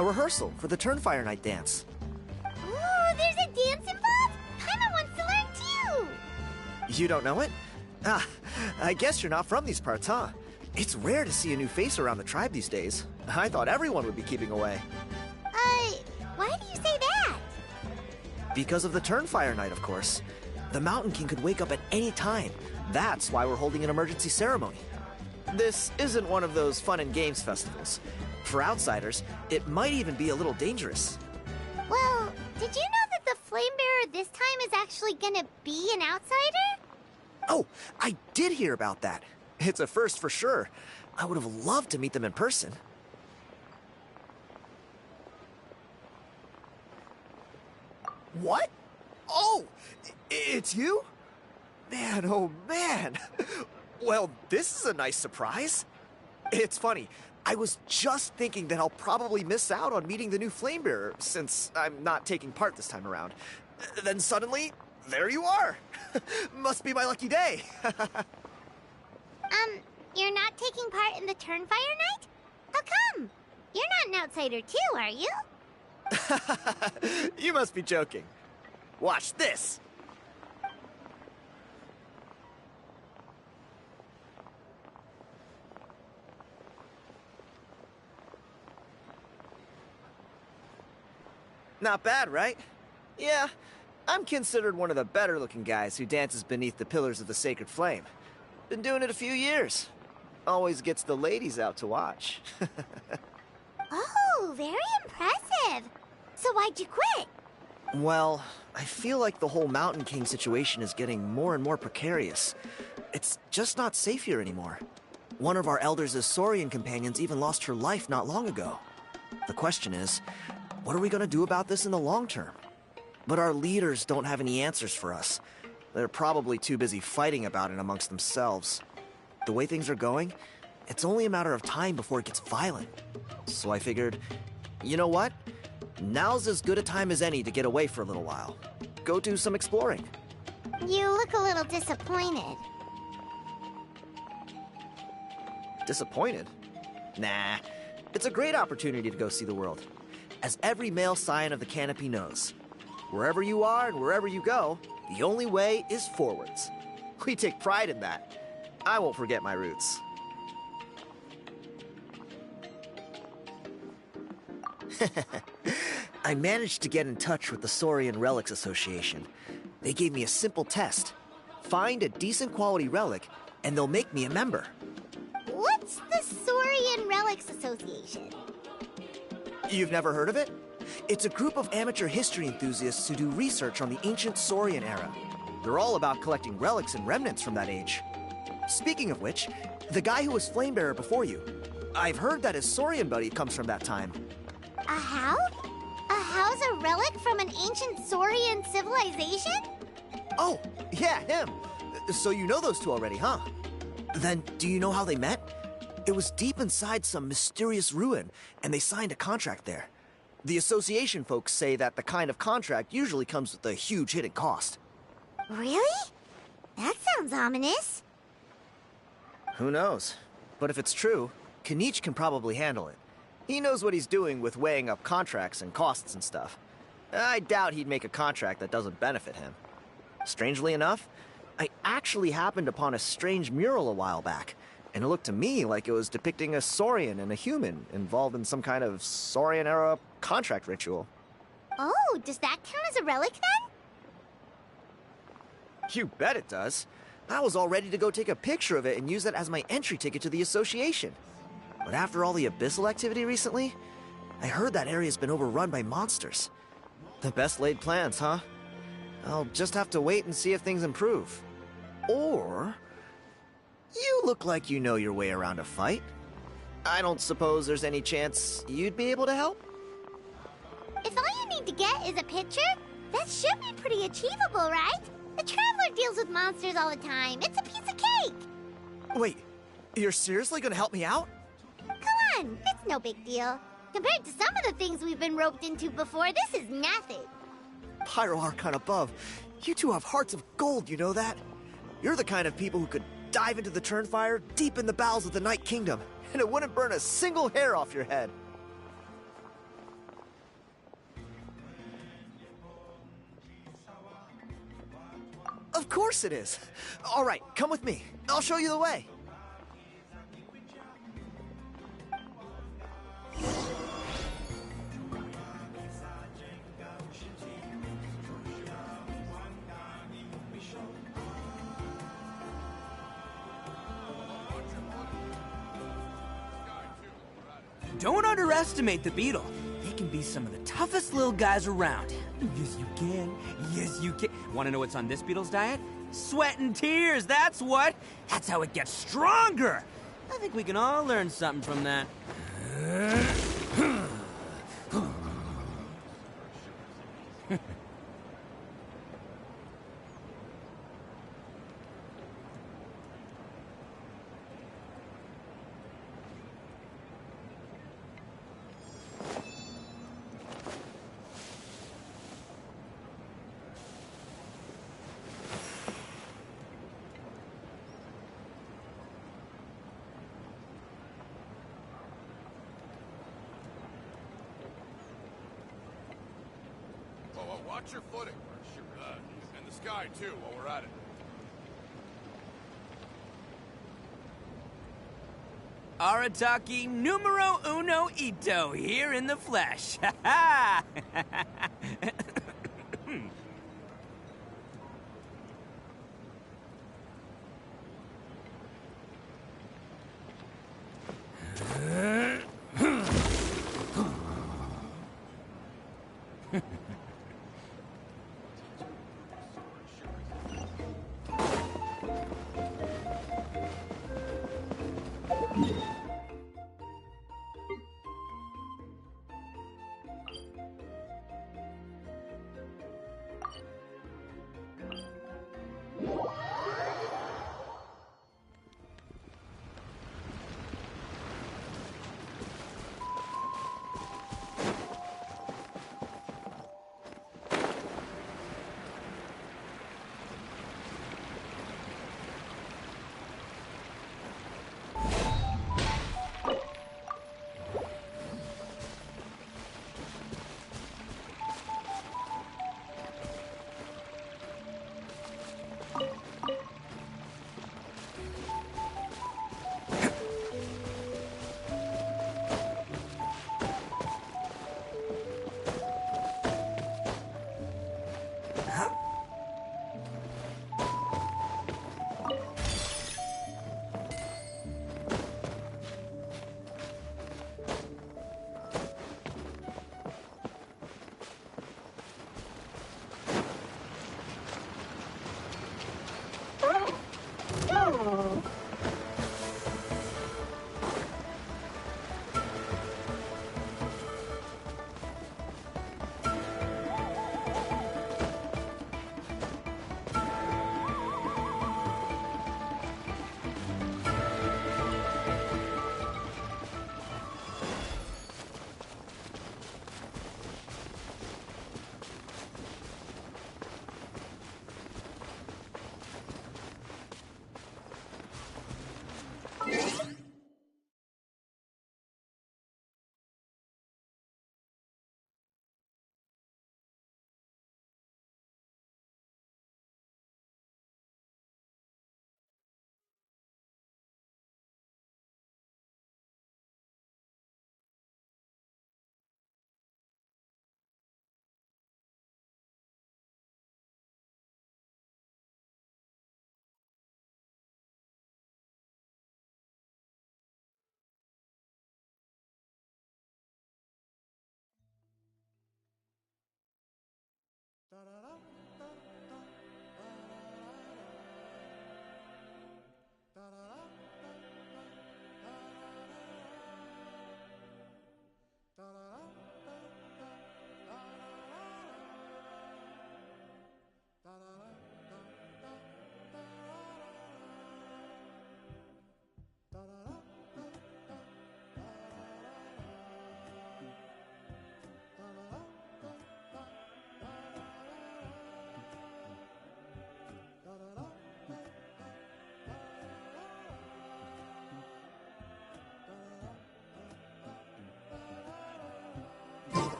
A rehearsal for the Turnfire Night dance. Ooh, there's a dance involved? Paimon wants to learn too! You don't know it? Ah, I guess you're not from these parts, huh? It's rare to see a new face around the tribe these days. I thought everyone would be keeping away. Why do you say that? Because of the Turnfire Night, of course. The Mountain King could wake up at any time. That's why we're holding an emergency ceremony. This isn't one of those fun and games festivals. For outsiders, it might even be a little dangerous. Well, did you know that the Flame Bearer this time is actually gonna be an outsider? Oh, I did hear about that. It's a first for sure. I would have loved to meet them in person. What? Oh, it's you? Man, oh man. Well, this is a nice surprise. It's funny, I was just thinking that I'll probably miss out on meeting the new Flamebearer since I'm not taking part this time around. Then suddenly, there you are. Must be my lucky day. You're not taking part in the Turnfire Night? How come? You're not an outsider too, are you? You must be joking. Watch this. Not bad, right? Yeah, I'm considered one of the better-looking guys who dances beneath the pillars of the sacred flame. Been doing it a few years. Always gets the ladies out to watch. Oh, very impressive. So why'd you quit? Well, I feel like the whole Mountain King situation is getting more and more precarious. It's just not safe here anymore. One of our elders' Saurian companions even lost her life not long ago. The question is, what are we gonna do about this in the long term? But our leaders don't have any answers for us. They're probably too busy fighting about it amongst themselves. The way things are going, it's only a matter of time before it gets violent. So I figured, you know what? Now's as good a time as any to get away for a little while. Go do some exploring. You look a little disappointed. Disappointed? Nah, it's a great opportunity to go see the world. As every male scion of the canopy knows, wherever you are and wherever you go, the only way is forwards. We take pride in that. I won't forget my roots. I managed to get in touch with the Saurian Relics Association. They gave me a simple test. Find a decent quality relic, and they'll make me a member. What's the Saurian Relics Association? You've never heard of it? It's a group of amateur history enthusiasts who do research on the ancient Saurian era. They're all about collecting relics and remnants from that age. Speaking of which, the guy who was Flamebearer before you, I've heard that his Saurian buddy comes from that time. A how? A how's a relic from an ancient Saurian civilization? Oh, yeah, him. So you know those two already, huh? Then, do you know how they met? It was deep inside some mysterious ruin, and they signed a contract there. The association folks say that the kind of contract usually comes with a huge hidden cost. Really? That sounds ominous. Who knows? But if it's true, Kanich can probably handle it. He knows what he's doing with weighing up contracts and costs and stuff. I doubt he'd make a contract that doesn't benefit him. Strangely enough, I actually happened upon a strange mural a while back, and it looked to me like it was depicting a Saurian and a human involved in some kind of Saurian-era contract ritual. Oh, does that count as a relic then? You bet it does. I was all ready to go take a picture of it and use it as my entry ticket to the association. But after all the abyssal activity recently, I heard that area's been overrun by monsters. The best laid plans, huh? I'll just have to wait and see if things improve. Or... you look like you know your way around a fight. I don't suppose there's any chance you'd be able to help? If all you need to get is a picture, that should be pretty achievable, right? The Traveler deals with monsters all the time. It's a piece of cake. Wait, you're seriously gonna help me out? Come on, it's no big deal. Compared to some of the things we've been roped into before, this is nothing. Pyro Archon above, you two have hearts of gold, you know that? You're the kind of people who could dive into the Turnfire deep in the bowels of the Night Kingdom, and it wouldn't burn a single hair off your head. course it is. All right, come with me. I'll show you the way. Don't underestimate the beetle. They can be some of the toughest little guys around. Yes, you can. Yes, you can. Want to know what's on this beetle's diet? Sweat and tears, that's what. That's how it gets stronger. I think we can all learn something from that. Watch your footing. And the sky, too, while we're at it. Arataki numero uno ito, here in the flesh. Ha ha!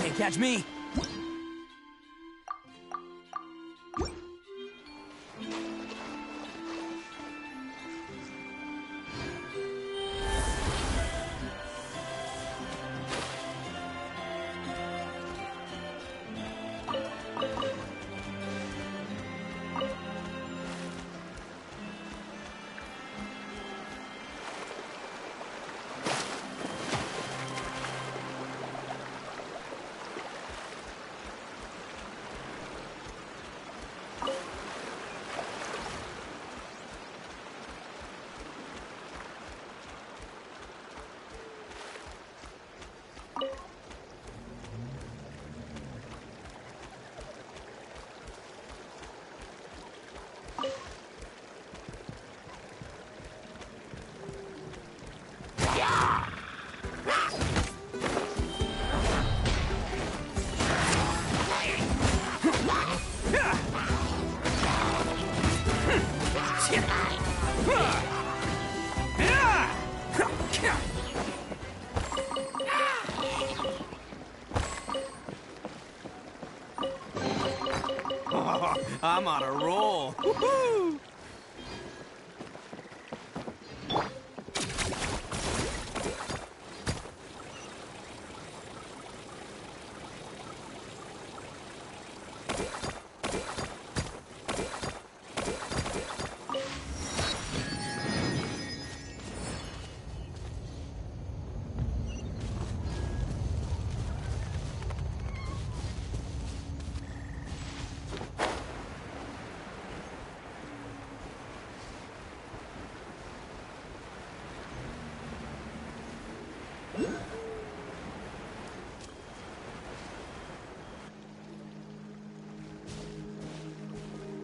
Can't catch me. I'm on a roll. Woohoo!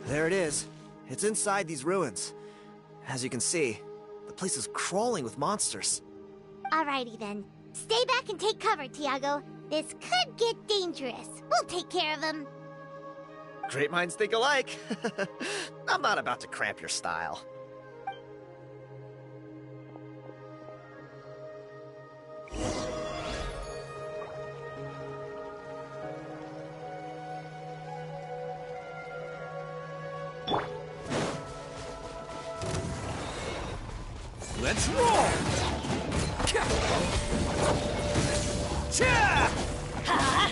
There it is. It's inside these ruins. As you can see, the place is crawling with monsters. Alrighty then. Stay back and take cover, Tiago. This could get dangerous. We'll take care of him. Great minds think alike. I'm not about to cramp your style. Let's roll! Cha! Huh?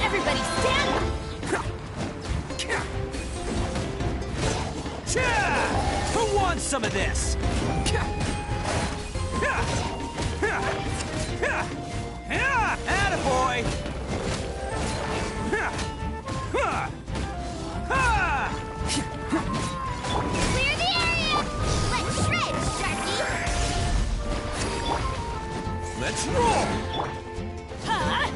Everybody stand! Who wants some of this? Attaboy! Clear the area! Let's shred, Sharky! Let's roll! Huh?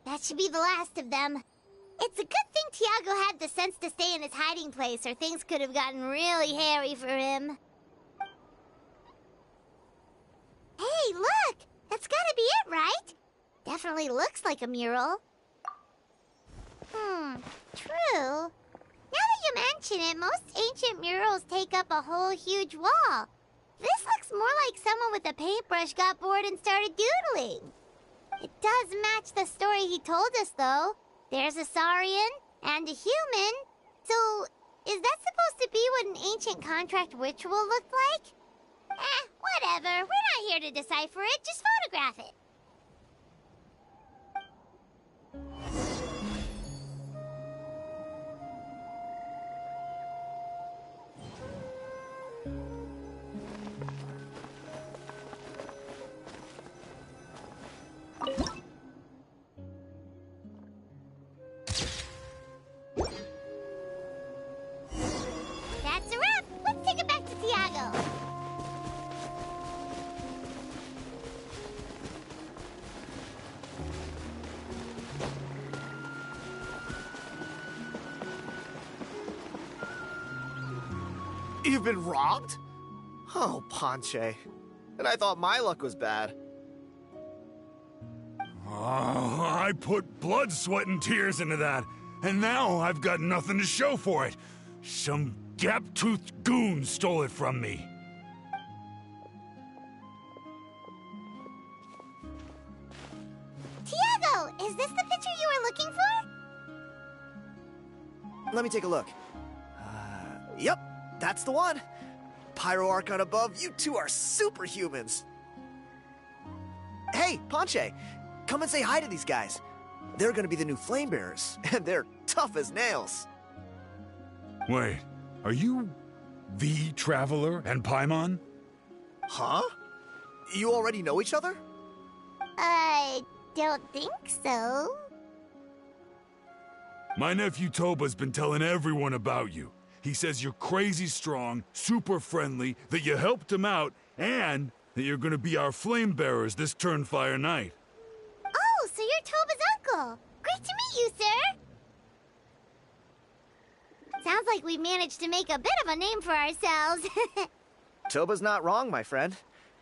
That should be the last of them. It's a good thing Tiago had the sense to stay in his hiding place, or things could have gotten really hairy for him. Hey, look! That's gotta be it, right? Definitely looks like a mural. True. Now that you mention it, most ancient murals take up a whole huge wall. This looks more like someone with a paintbrush got bored and started doodling. It does match the story he told us, though. There's a Saurian and a human. So, is that supposed to be what an ancient contract ritual looked like? Whatever. We're not here to decipher it. Just photograph it. That's a wrap. Let's take it back to Tiago. You've been robbed? Oh, Ponche. And I thought my luck was bad. Oh, I put blood, sweat, and tears into that, and now I've got nothing to show for it. Some gap-toothed goon stole it from me. Tiago, is this the picture you were looking for? Let me take a look. Yep, that's the one. Pyro Archon above, you two are superhumans. Hey, Ponche, come and say hi to these guys. They're gonna be the new flame bearers, and they're tough as nails. Wait, are you the Traveler and Paimon? Huh? You already know each other? I don't think so. My nephew Toba's been telling everyone about you. He says you're crazy strong, super friendly, that you helped him out, and that you're gonna be our flame bearers this Turnfire night. Oh, so you're Toba's uncle. Great to meet you, sir. Sounds like we managed to make a bit of a name for ourselves. Toba's not wrong, my friend.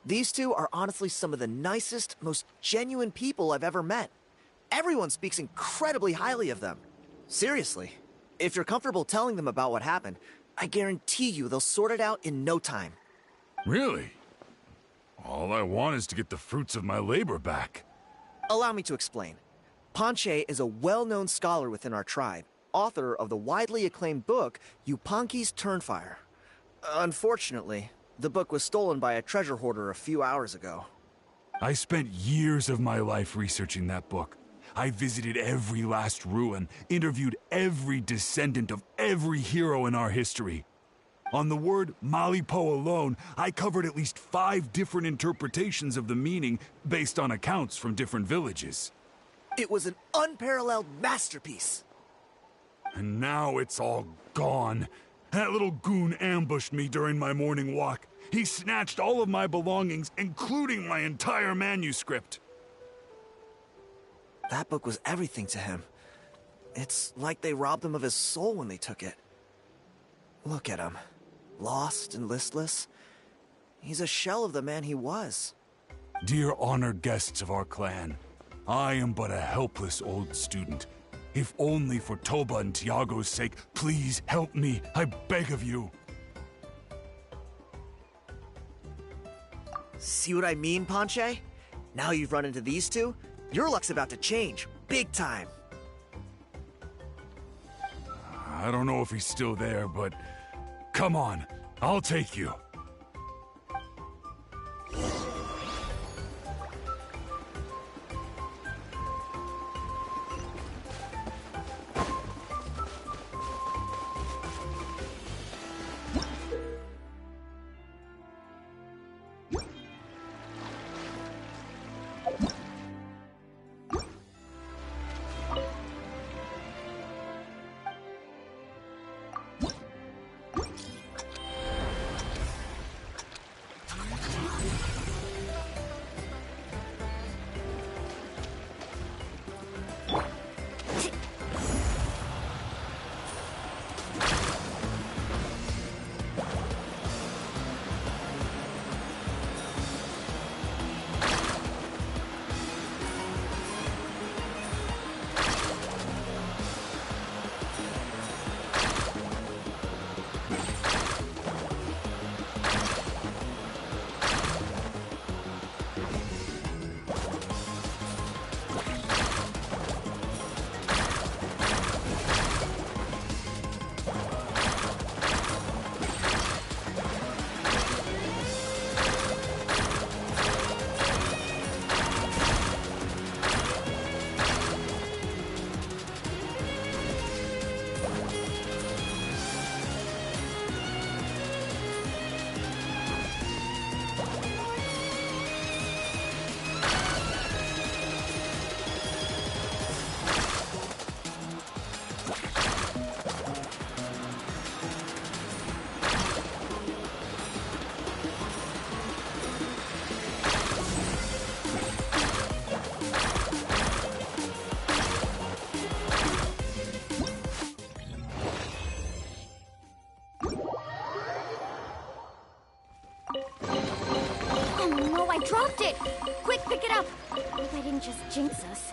These two are honestly some of the nicest, most genuine people I've ever met. Everyone speaks incredibly highly of them. Seriously, if you're comfortable telling them about what happened, I guarantee you they'll sort it out in no time. Really? All I want is to get the fruits of my labor back. Allow me to explain. Ponche is a well-known scholar within our tribe, author of the widely acclaimed book, Yupanqui's Turnfire. Unfortunately, the book was stolen by a treasure hoarder a few hours ago. I spent years of my life researching that book. I visited every last ruin, interviewed every descendant of every hero in our history. On the word Malipo alone, I covered at least 5 different interpretations of the meaning based on accounts from different villages. It was an unparalleled masterpiece. And now it's all gone. That little goon ambushed me during my morning walk. He snatched all of my belongings, including my entire manuscript. That book was everything to him. It's like they robbed him of his soul when they took it. Look at him. Lost and listless. He's a shell of the man he was. Dear honored guests of our clan, I am but a helpless old student. If only for Toba and Tiago's sake, please help me, I beg of you. See what I mean, Ponche? Now you've run into these two, your luck's about to change, big time. I don't know if he's still there, but come on, I'll take you. Dropped it! Quick, pick it up! Hope I didn't just jinx us.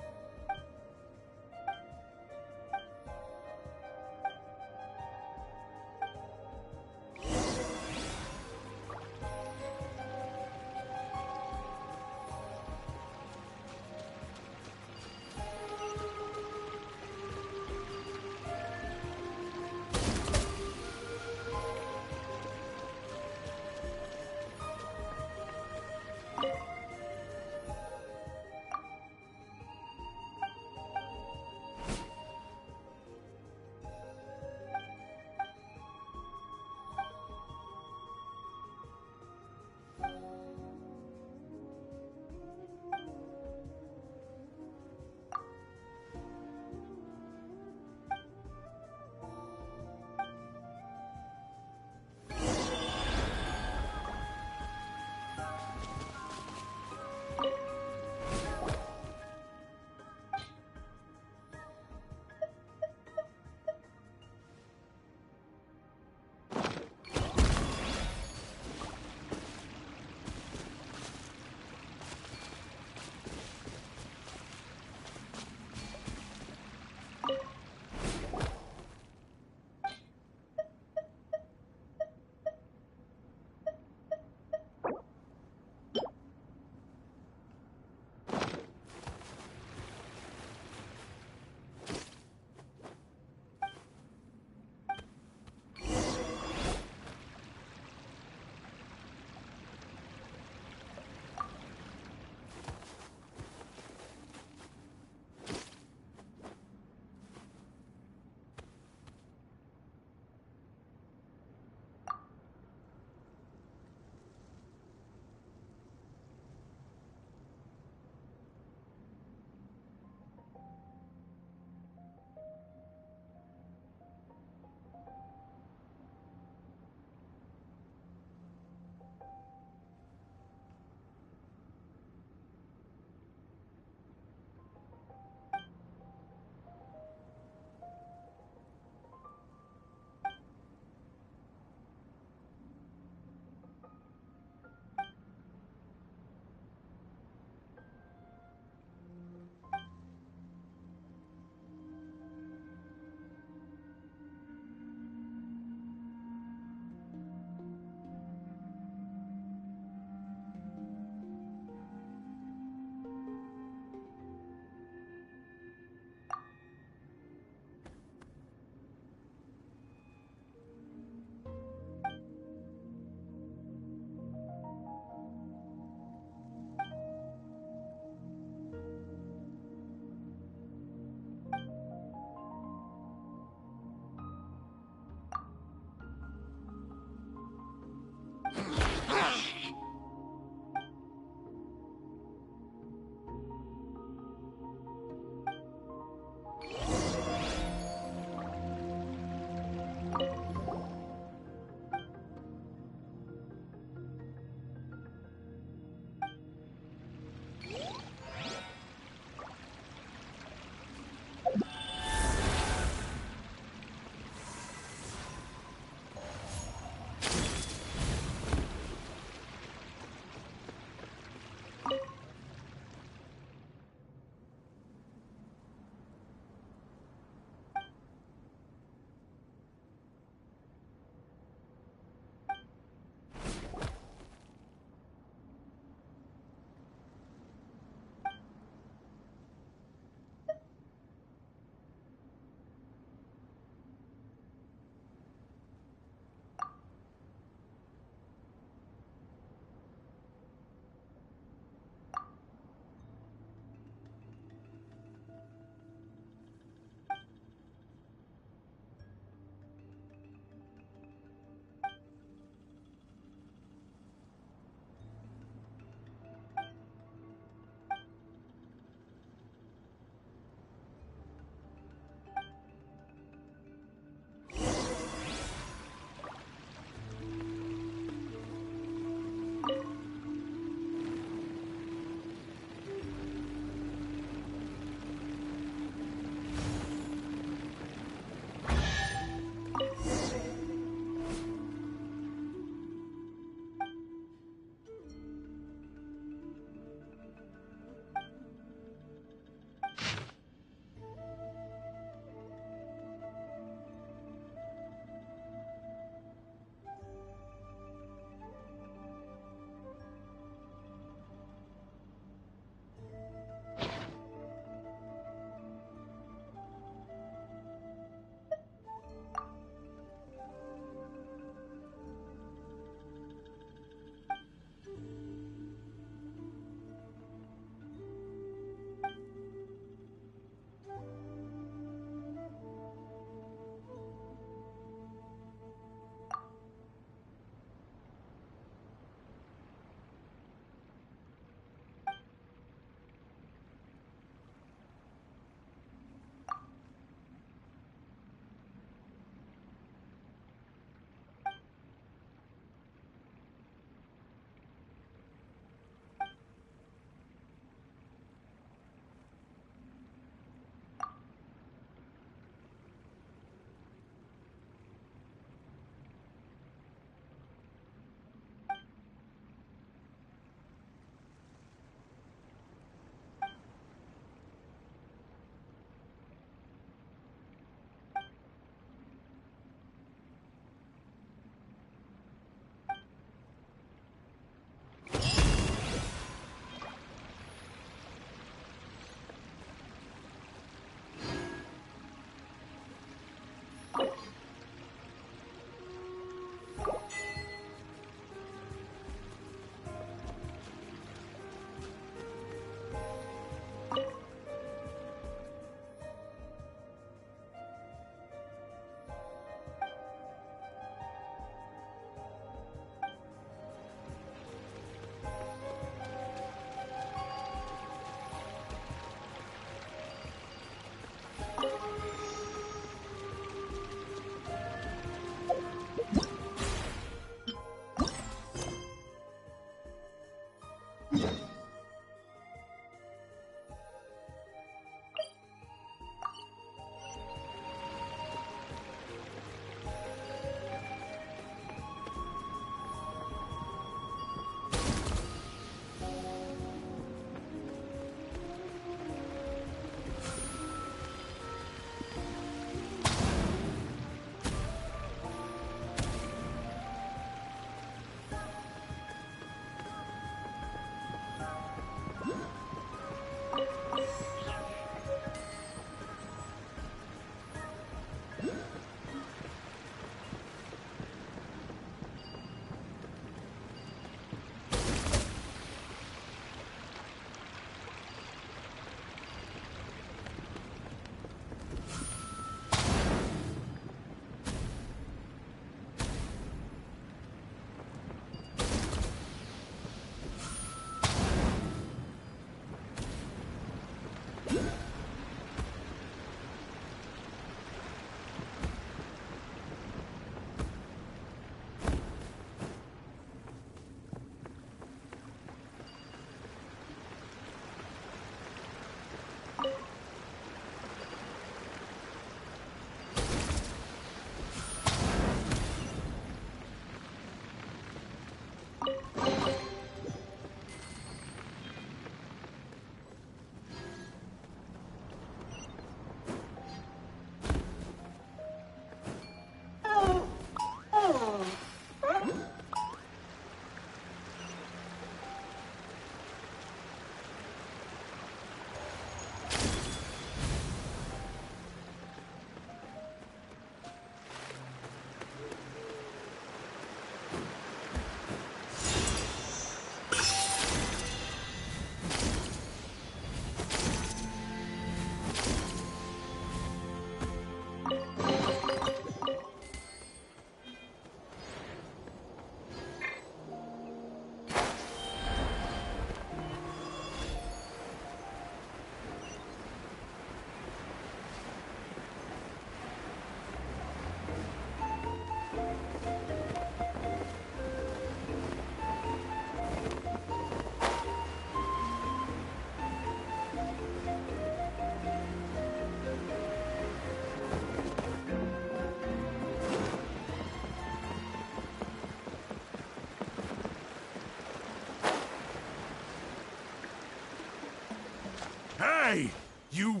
Hey! You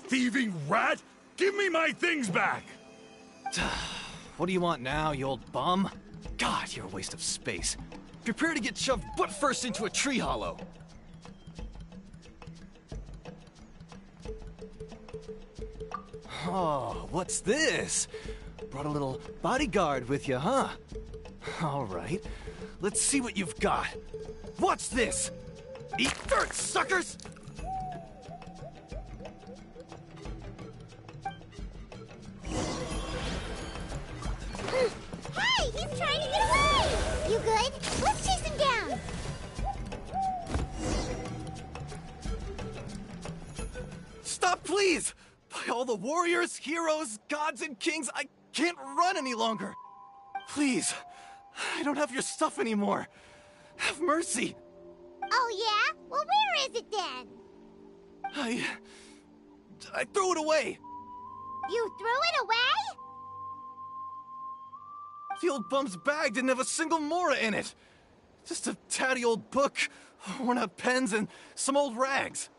thieving rat! Give me my things back! What do you want now, you old bum? God, you're a waste of space. Prepare to get shoved butt first into a tree hollow. Oh, what's this? Brought a little bodyguard with you, huh? All right, let's see what you've got. What's this? Eat dirt, suckers! Hey, he's trying to get away! You good? Let's chase him down! Stop, please! By all the warriors, heroes, gods, and kings, I can't run any longer. Please, I don't have your stuff anymore. Have mercy. Oh, yeah? Well, where is it then? I threw it away. You threw it away? The old bum's bag didn't have a single mora in it. Just a tatty old book, worn out pens, and some old rags.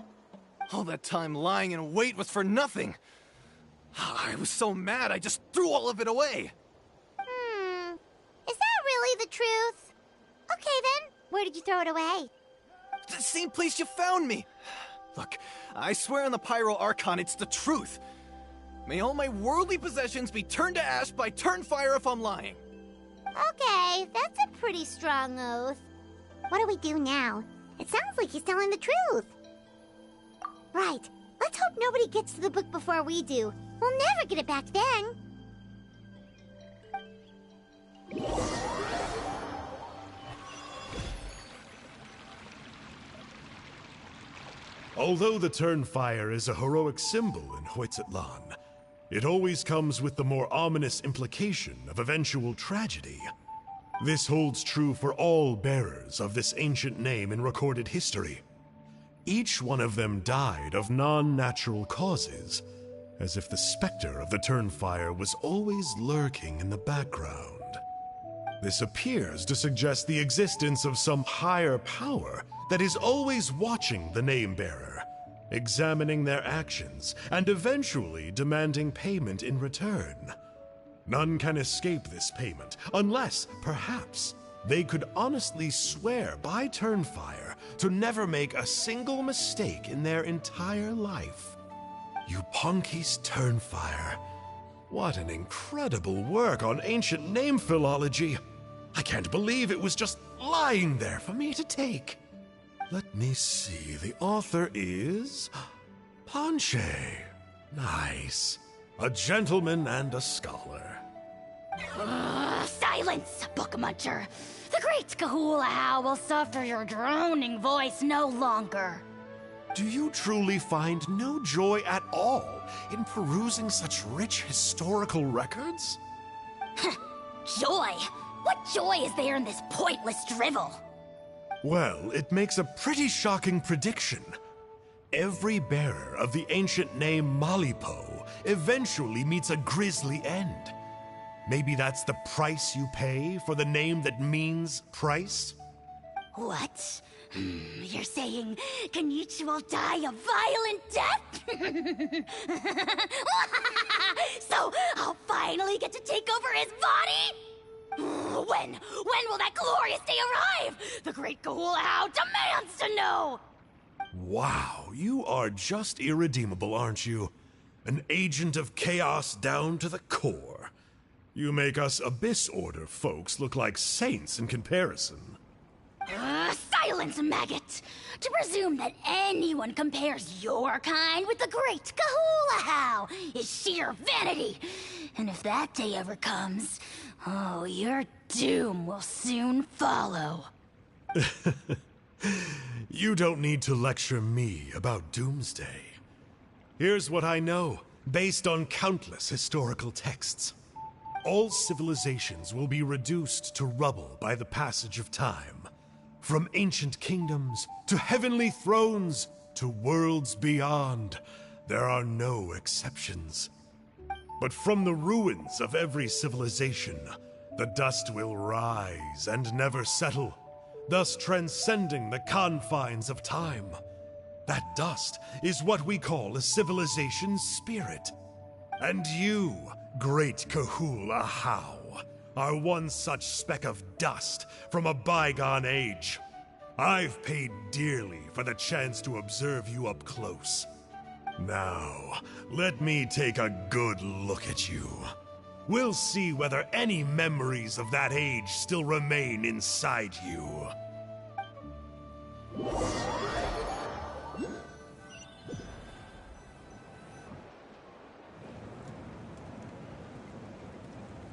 All that time lying in wait was for nothing. I was so mad I just threw all of it away. Is that really the truth? Okay then, where did you throw it away? The same place you found me. Look, I swear on the Pyro Archon it's the truth. May all my worldly possessions be turned to ash by Turnfire if I'm lying. Okay, that's a pretty strong oath. What do we do now? It sounds like he's telling the truth. Right. Let's hope nobody gets to the book before we do. We'll never get it back then. Although the Turnfire is a heroic symbol in Hoytzatlan, it always comes with the more ominous implication of eventual tragedy. This holds true for all bearers of this ancient name in recorded history. Each one of them died of non-natural causes, as if the specter of the Turnfire was always lurking in the background. This appears to suggest the existence of some higher power that is always watching the name-bearer, examining their actions, and eventually demanding payment in return. None can escape this payment, unless, perhaps, they could honestly swear by Turnfire to never make a single mistake in their entire life. Yupanki's Turnfire. What an incredible work on ancient name philology. I can't believe it was just lying there for me to take. Let me see, the author is... Panche. Nice. A gentleman and a scholar. Silence, book muncher. The great Kahulahow will suffer your droning voice no longer. Do you truly find no joy at all in perusing such rich historical records? Joy? What joy is there in this pointless drivel? Well, it makes a pretty shocking prediction. Every bearer of the ancient name Malipo eventually meets a grisly end. Maybe that's the price you pay for the name that means price? What? You're saying Kenichi will die a violent death? So I'll finally get to take over his body? When will that glorious day arrive? The great Kahulahow demands to know! Wow, you are just irredeemable, aren't you? An agent of chaos down to the core. You make us Abyss Order folks look like saints in comparison. Silence, maggot! To presume that anyone compares your kind with the great Kahulahow is sheer vanity. And if that day ever comes, oh, your doom will soon follow. You don't need to lecture me about Doomsday. Here's what I know, based on countless historical texts. All civilizations will be reduced to rubble by the passage of time. From ancient kingdoms, to heavenly thrones, to worlds beyond, there are no exceptions. But from the ruins of every civilization, the dust will rise and never settle, thus transcending the confines of time. That dust is what we call a civilization's spirit. And you, great Kahul Ahau, are one such speck of dust from a bygone age. I've paid dearly for the chance to observe you up close. Now, let me take a good look at you. We'll see whether any memories of that age still remain inside you.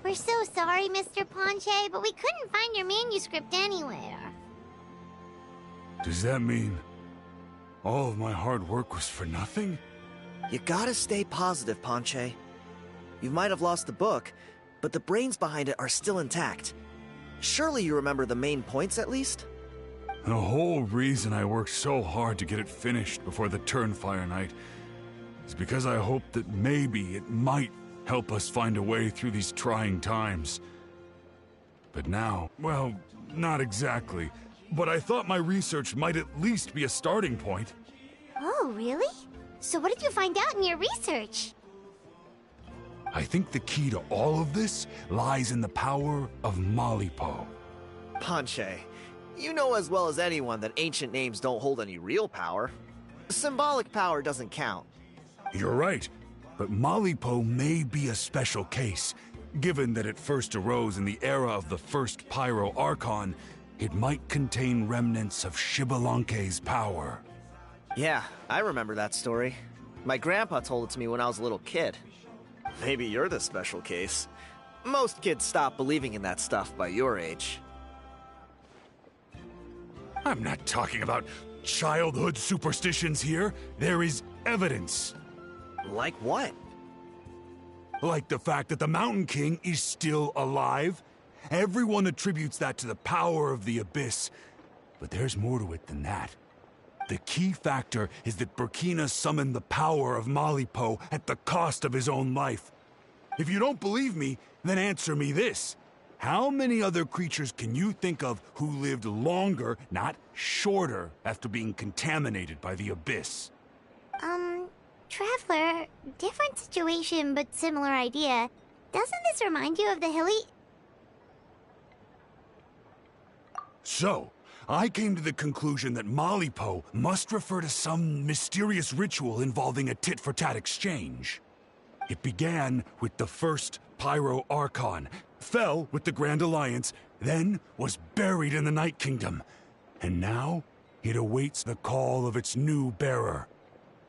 We're so sorry, Mr. Ponche, but we couldn't find your manuscript anywhere. Does that mean all of my hard work was for nothing? You gotta stay positive, Ponche. You might have lost the book, but the brains behind it are still intact. Surely you remember the main points at least? The whole reason I worked so hard to get it finished before the Turnfire Night is because I hoped that maybe it might help us find a way through these trying times. But now, well, not exactly. But I thought my research might at least be a starting point. Oh, really? So what did you find out in your research? I think the key to all of this lies in the power of Malipo. Ponche, you know as well as anyone that ancient names don't hold any real power. Symbolic power doesn't count. You're right, but Malipo may be a special case. Given that it first arose in the era of the first Pyro Archon, it might contain remnants of Shibalanke's power. Yeah, I remember that story. My grandpa told it to me when I was a little kid. Maybe you're the special case. Most kids stop believing in that stuff by your age. I'm not talking about childhood superstitions here. There is evidence. Like what? Like the fact that the Mountain King is still alive. Everyone attributes that to the power of the Abyss. But there's more to it than that. The key factor is that Burkina summoned the power of Malipo at the cost of his own life. If you don't believe me, then answer me this. How many other creatures can you think of who lived longer, not shorter, after being contaminated by the Abyss? Traveler, different situation but similar idea. Doesn't this remind you of the hilly... So, I came to the conclusion that Malipo must refer to some mysterious ritual involving a tit-for-tat exchange. It began with the first Pyro Archon, fell with the Grand Alliance, then was buried in the Night Kingdom. And now, it awaits the call of its new bearer.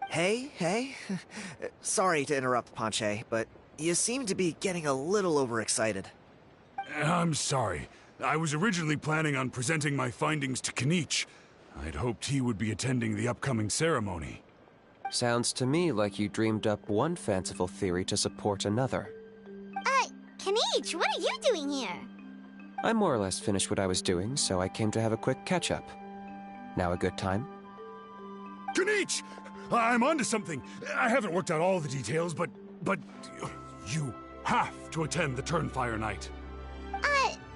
Hey. Sorry to interrupt, Ponche, but you seem to be getting a little overexcited. I'm sorry. I was originally planning on presenting my findings to Kinich. I'd hoped he would be attending the upcoming ceremony. Sounds to me like you dreamed up one fanciful theory to support another. Kinich, what are you doing here? I more or less finished what I was doing, so I came to have a quick catch-up. Now a good time? Kinich! I'm onto something. I haven't worked out all the details, but you have to attend the Turnfire Night.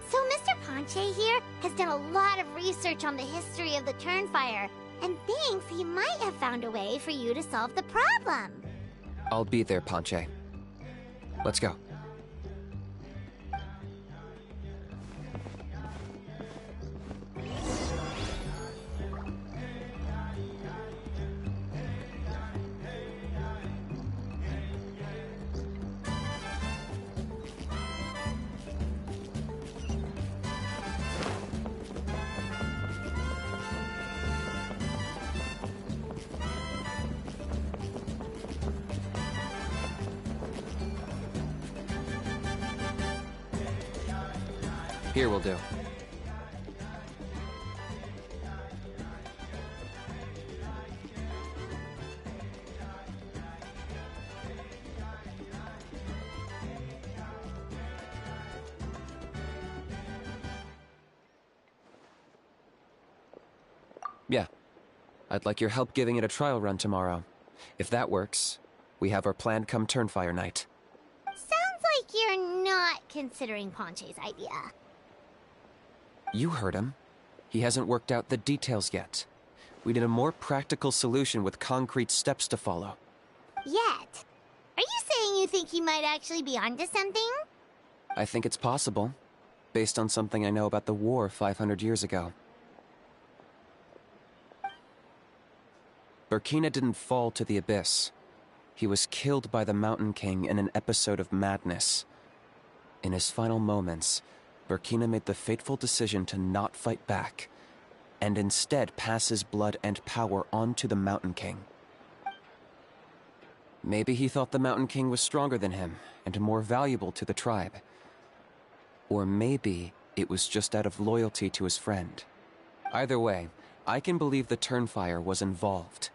So Mr. Ponche here has done a lot of research on the history of the Turnfire, and thinks he might have found a way for you to solve the problem. I'll be there, Ponche. Let's go. Here will do. Yeah. I'd like your help giving it a trial run tomorrow. If that works, we have our plan come Turnfire Night. Sounds like you're not considering Ponche's idea. You heard him. He hasn't worked out the details yet. We need a more practical solution with concrete steps to follow. Yet. Are you saying you think he might actually be onto something? I think it's possible, based on something I know about the war 500 years ago. Burkina didn't fall to the abyss. He was killed by the Mountain King in an episode of madness. In his final moments, Burkina made the fateful decision to not fight back, and instead pass his blood and power on to the Mountain King. Maybe he thought the Mountain King was stronger than him, and more valuable to the tribe. Or maybe it was just out of loyalty to his friend. Either way, I can believe the Turnfire was involved.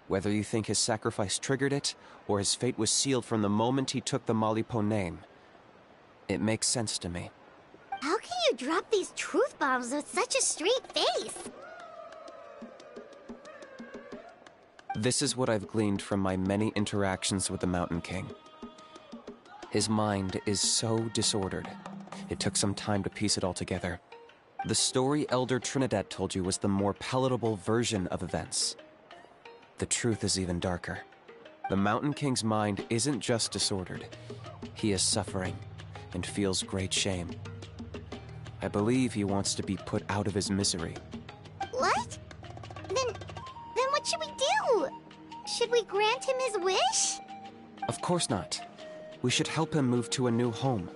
Whether you think his sacrifice triggered it, or his fate was sealed from the moment he took the Malipo name, it makes sense to me. How can you drop these truth bombs with such a straight face? This is what I've gleaned from my many interactions with the Mountain King. His mind is so disordered. It took some time to piece it all together. The story Elder Trinidad told you was the more palatable version of events. The truth is even darker. The Mountain King's mind isn't just disordered. He is suffering and feels great shame. I believe he wants to be put out of his misery. What? Then what should we do? Should we grant him his wish? Of course not. We should help him move to a new home.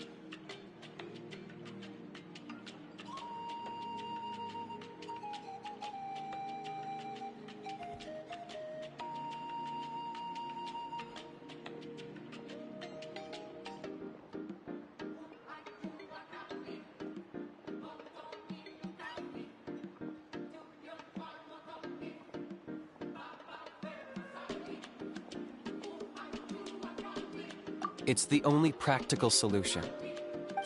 It's the only practical solution.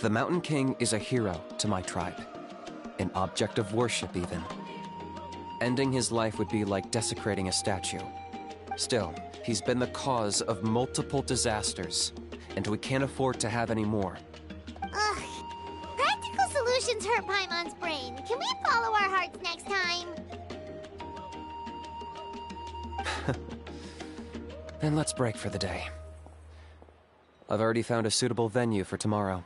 The Mountain King is a hero to my tribe. An object of worship, even. Ending his life would be like desecrating a statue. Still, he's been the cause of multiple disasters, and we can't afford to have any more. Ugh. Practical solutions hurt Paimon's brain. Can we follow our hearts next time? Then let's break for the day. I've already found a suitable venue for tomorrow.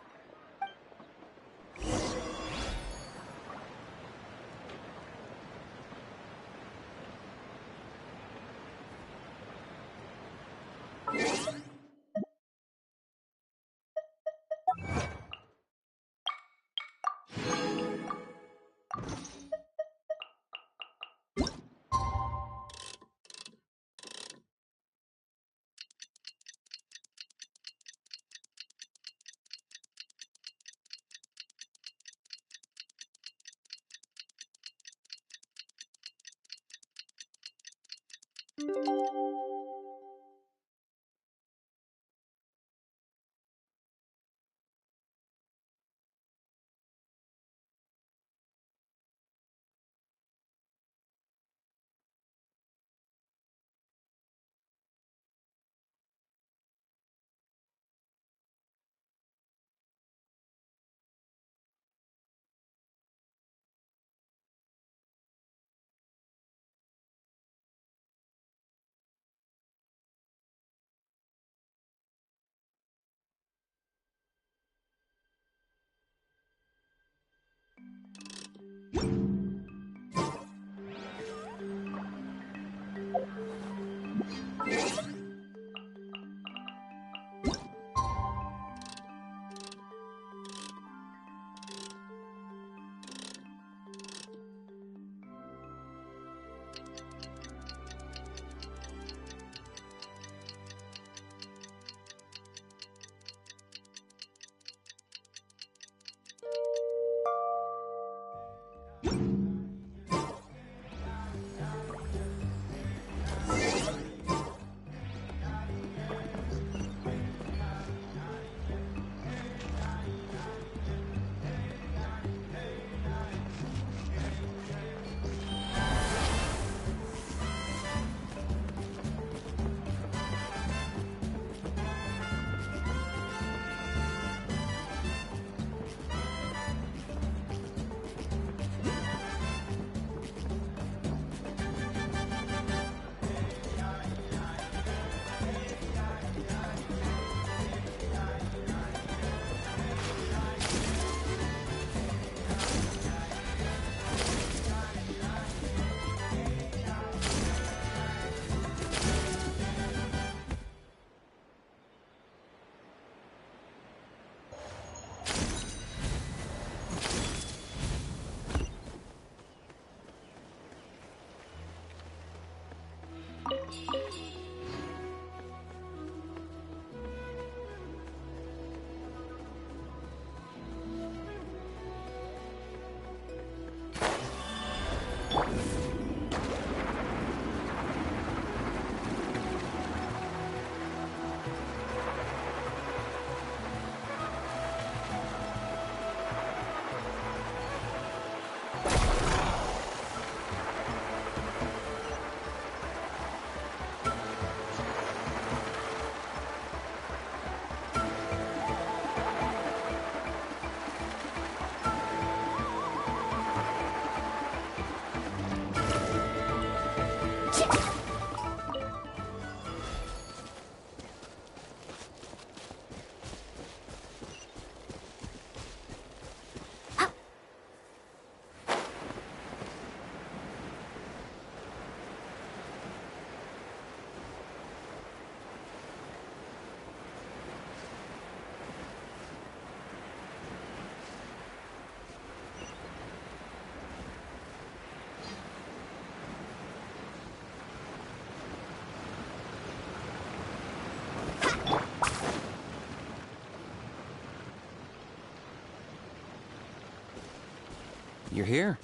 You're here.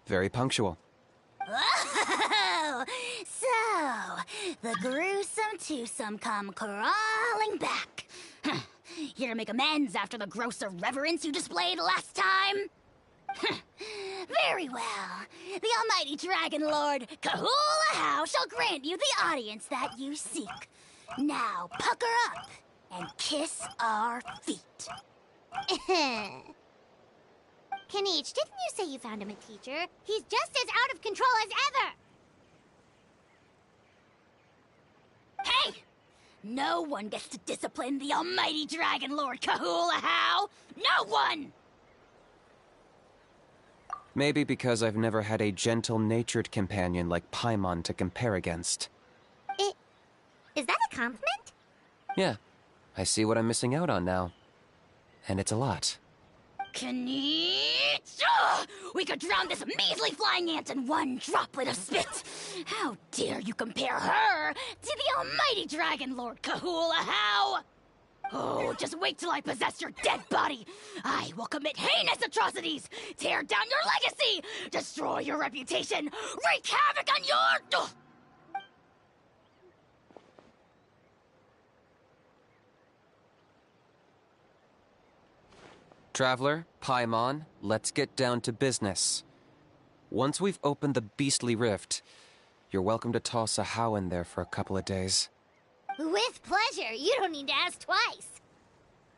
Very punctual. Oh, so the gruesome twosome come crawling back. Here to make amends after the gross irreverence you displayed last time? Very well. The almighty Dragon Lord, Kahula How, shall grant you the audience that you seek. Now pucker up and kiss our feet. Kanichi, didn't you say you found him a teacher? He's just as out of control as ever! Hey! No one gets to discipline the almighty Dragon Lord Kahula How! No one! Maybe because I've never had a gentle-natured companion like Paimon to compare against. Is that a compliment? Yeah, I see what I'm missing out on now. And it's a lot. Kanichi! We could drown this measly flying ant in one droplet of spit! How dare you compare her to the almighty Dragon Lord Kahula How! Oh, just wait till I possess your dead body! I will commit heinous atrocities! Tear down your legacy! Destroy your reputation! Wreak havoc on your... Traveler, Paimon, let's get down to business. Once we've opened the beastly rift, you're welcome to toss a How in there for a couple of days. With pleasure. You don't need to ask twice.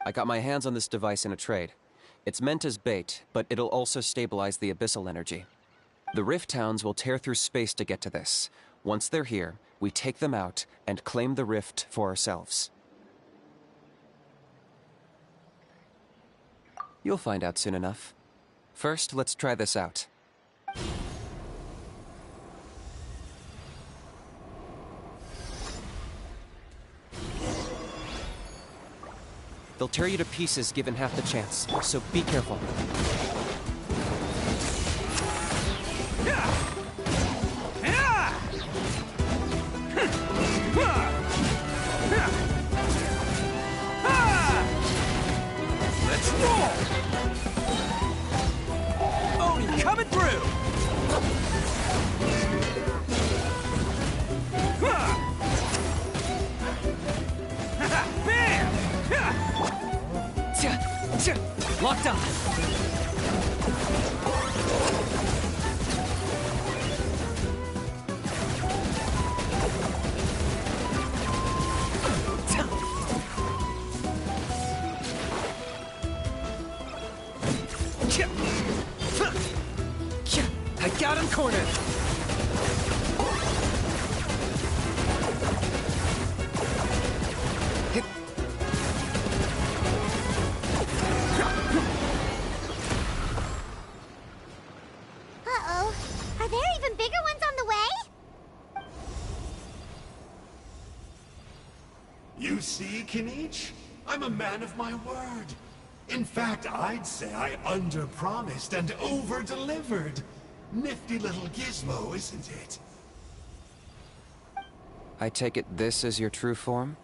I got my hands on this device in a trade. It's meant as bait, but it'll also stabilize the abyssal energy. The Rift Towns will tear through space to get to this. Once they're here, we take them out and claim the rift for ourselves. You'll find out soon enough. First, let's try this out. They'll tear you to pieces given half the chance, so be careful. Let's roll! Oni coming through! Bam! Locked on! I got him cornered! Uh-oh. Are there even bigger ones on the way? You see, Kanichi? I'm a man of my word. In fact, I'd say I under-promised and over-delivered. Nifty little gizmo, isn't it? I take it this is your true form?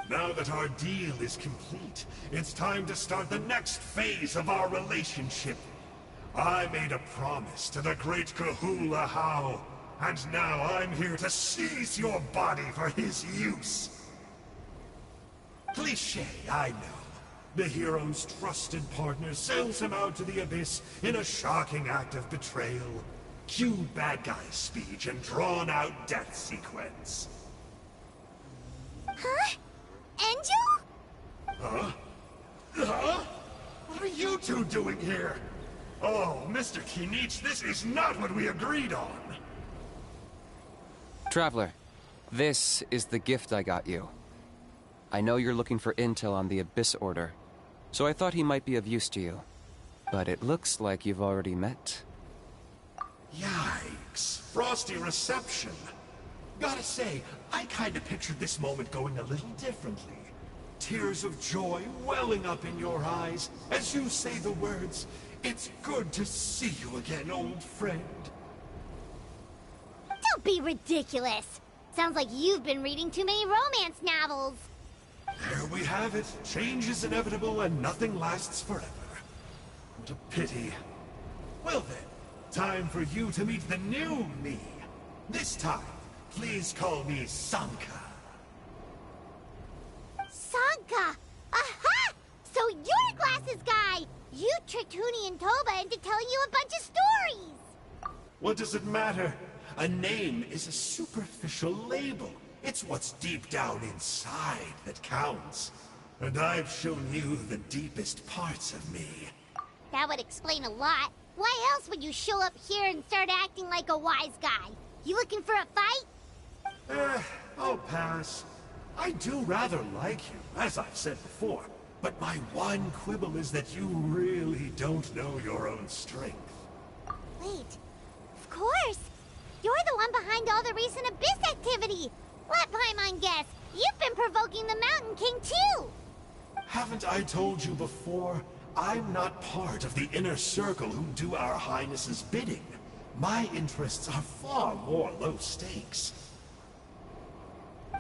Now that our deal is complete, it's time to start the next phase of our relationship. I made a promise to the great Kahula How, and now I'm here to seize your body for his use. Cliché, I know. The hero's trusted partner sells him out to the abyss in a shocking act of betrayal. Cue bad guy speech and drawn-out death sequence. Huh? Angel? Huh? Huh? What are you two doing here? Oh, Mr. Kanichi, this is not what we agreed on. Traveler, this is the gift I got you. I know you're looking for intel on the Abyss Order, so I thought he might be of use to you. But it looks like you've already met. Yikes. Frosty reception. Gotta say, I kinda pictured this moment going a little differently. Tears of joy welling up in your eyes as you say the words, "It's good to see you again, old friend." Don't be ridiculous. Sounds like you've been reading too many romance novels. There we have it. Change is inevitable and nothing lasts forever. What a pity. Well then, time for you to meet the new me. This time, please call me Sanka. Sanka! Aha! So you're Glasses Guy! You tricked Huni and Toba into telling you a bunch of stories! What does it matter? A name is a superficial label. It's what's deep down inside that counts. And I've shown you the deepest parts of me. That would explain a lot. Why else would you show up here and start acting like a wise guy? You looking for a fight? I'll pass. I do rather like you, as I've said before. But my one quibble is that you really don't know your own strength. Wait. Of course! You're the one behind all the recent Abyss activity! Let Paimon guess, you've been provoking the Mountain King too! Haven't I told you before? I'm not part of the inner circle who do our Highness's bidding. My interests are far more low stakes.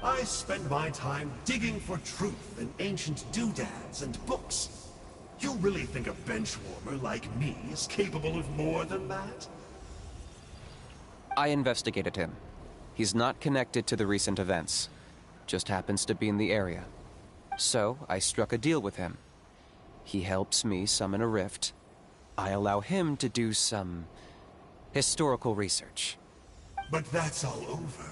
I spend my time digging for truth in ancient doodads and books. You really think a benchwarmer like me is capable of more than that? I investigated him. He's not connected to the recent events. Just happens to be in the area. So, I struck a deal with him. He helps me summon a rift. I allow him to do some historical research. But that's all over.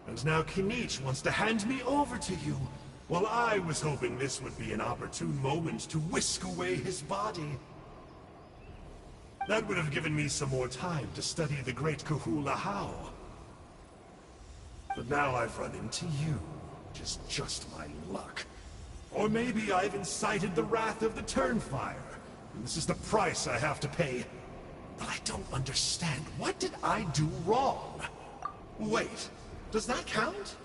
And now Kinich wants to hand me over to you. Well, I was hoping this would be an opportune moment to whisk away his body. That would have given me some more time to study the great Kahula How. But now I've run into you, which is just my luck. Or maybe I've incited the wrath of the Turnfire, and this is the price I have to pay. But I don't understand. What did I do wrong? Wait, does that count?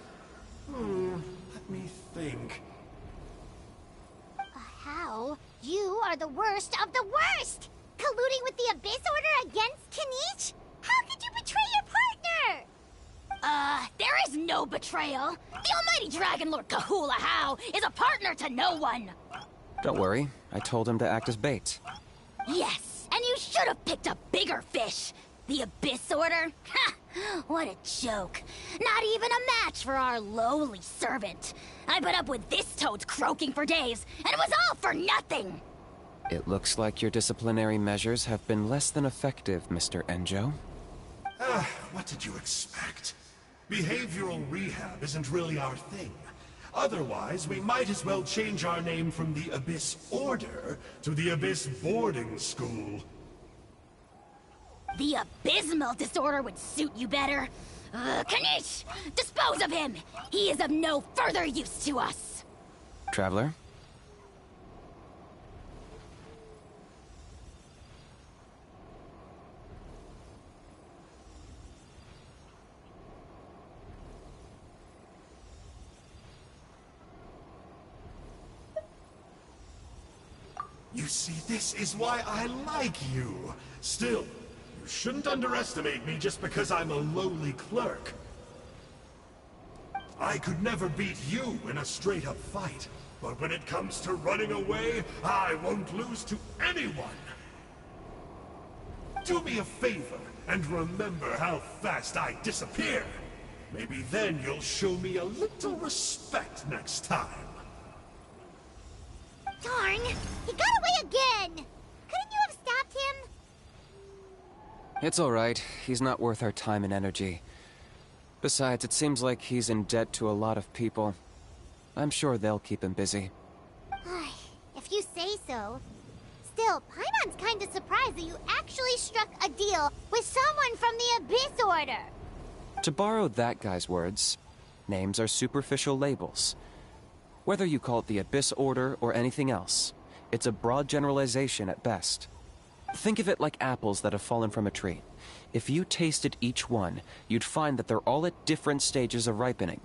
Let me think. How? You are the worst of the worst! Colluding with the Abyss Order against Kinich? How could you betray your partner? There is no betrayal. The almighty Dragon Lord Kahula How is a partner to no one. Don't worry, I told him to act as bait. Yes, and you should have picked a bigger fish. The Abyss Order? Ha! What a joke. Not even a match for our lowly servant. I put up with this toad croaking for days, and it was all for nothing. It looks like your disciplinary measures have been less than effective, Mr. Enjo. What did you expect? Behavioral rehab isn't really our thing. Otherwise, we might as well change our name from the Abyss Order to the Abyss Boarding School. The abysmal disorder would suit you better. Kanish! Dispose of him! He is of no further use to us! Traveler? You see, this is why I like you. Still, you shouldn't underestimate me just because I'm a lowly clerk. I could never beat you in a straight-up fight, but when it comes to running away, I won't lose to anyone. Do me a favor, and remember how fast I disappear. Maybe then you'll show me a little respect next time. Darn! He got away again! Couldn't you have stopped him? It's alright. He's not worth our time and energy. Besides, it seems like he's in debt to a lot of people. I'm sure they'll keep him busy. If you say so. Still, Paimon's kinda surprised that you actually struck a deal with someone from the Abyss Order! To borrow that guy's words, names are superficial labels. Whether you call it the Abyss Order or anything else, it's a broad generalization at best. Think of it like apples that have fallen from a tree. If you tasted each one, you'd find that they're all at different stages of ripening.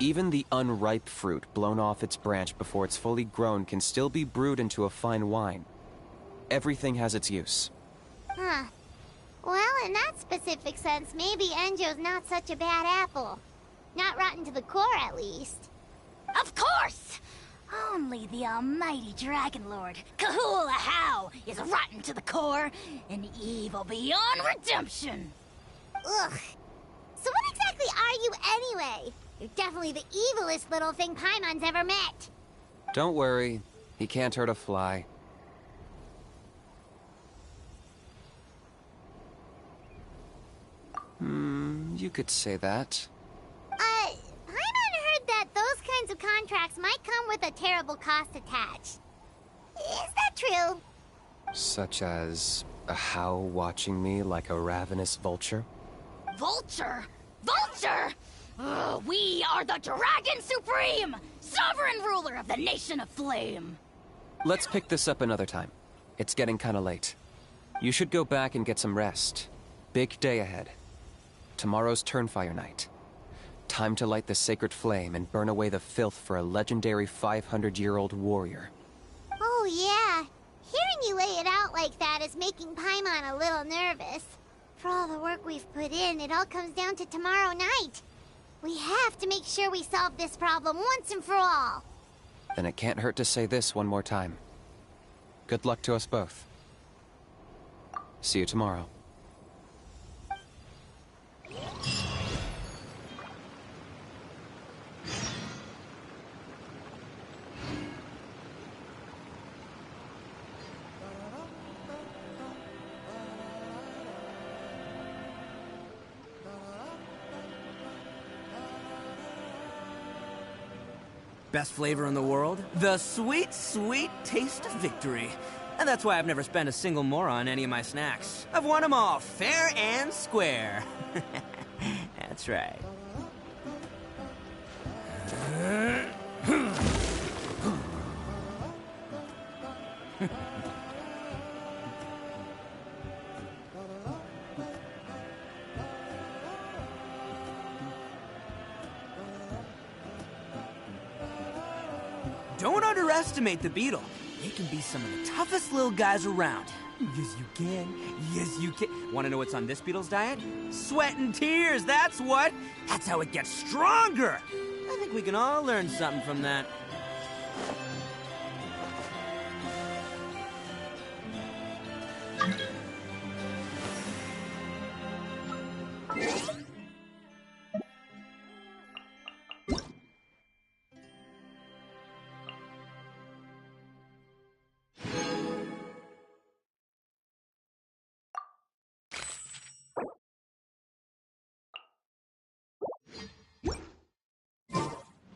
Even the unripe fruit blown off its branch before it's fully grown can still be brewed into a fine wine. Everything has its use. Huh. Well, in that specific sense, maybe Enjo's not such a bad apple. Not rotten to the core, at least. Of course! Only the almighty Dragon Lord, Kahula How, is rotten to the core and evil beyond redemption. Ugh. So what exactly are you anyway? You're definitely the evilest little thing Paimon's ever met. Don't worry, he can't hurt a fly. You could say that. Paimon heard that those kinds of contracts might come with a terrible cost attached. Is that true? Such as a How watching me like a ravenous vulture? Vulture? Vulture! We are the Dragon Supreme, sovereign ruler of the Nation of Flame. Let's pick this up another time. It's getting kinda late. You should go back and get some rest. Big day ahead. Tomorrow's Turnfire night. Time to light the sacred flame and burn away the filth for a legendary 500-year-old warrior. Oh yeah. Hearing you lay it out like that is making Paimon a little nervous. For all the work we've put in, it all comes down to tomorrow night. We have to make sure we solve this problem once and for all. Then it can't hurt to say this one more time. Good luck to us both. See you tomorrow. Best flavor in the world? The sweet, sweet taste of victory. And that's why I've never spent a single more on any of my snacks. I've won them all fair and square. That's right. Don't underestimate the beetle. They can be some of the toughest little guys around. Yes, you can. Yes, you can. Want to know what's on this beetle's diet? Sweat and tears, that's what. That's how it gets stronger. I think we can all learn something from that.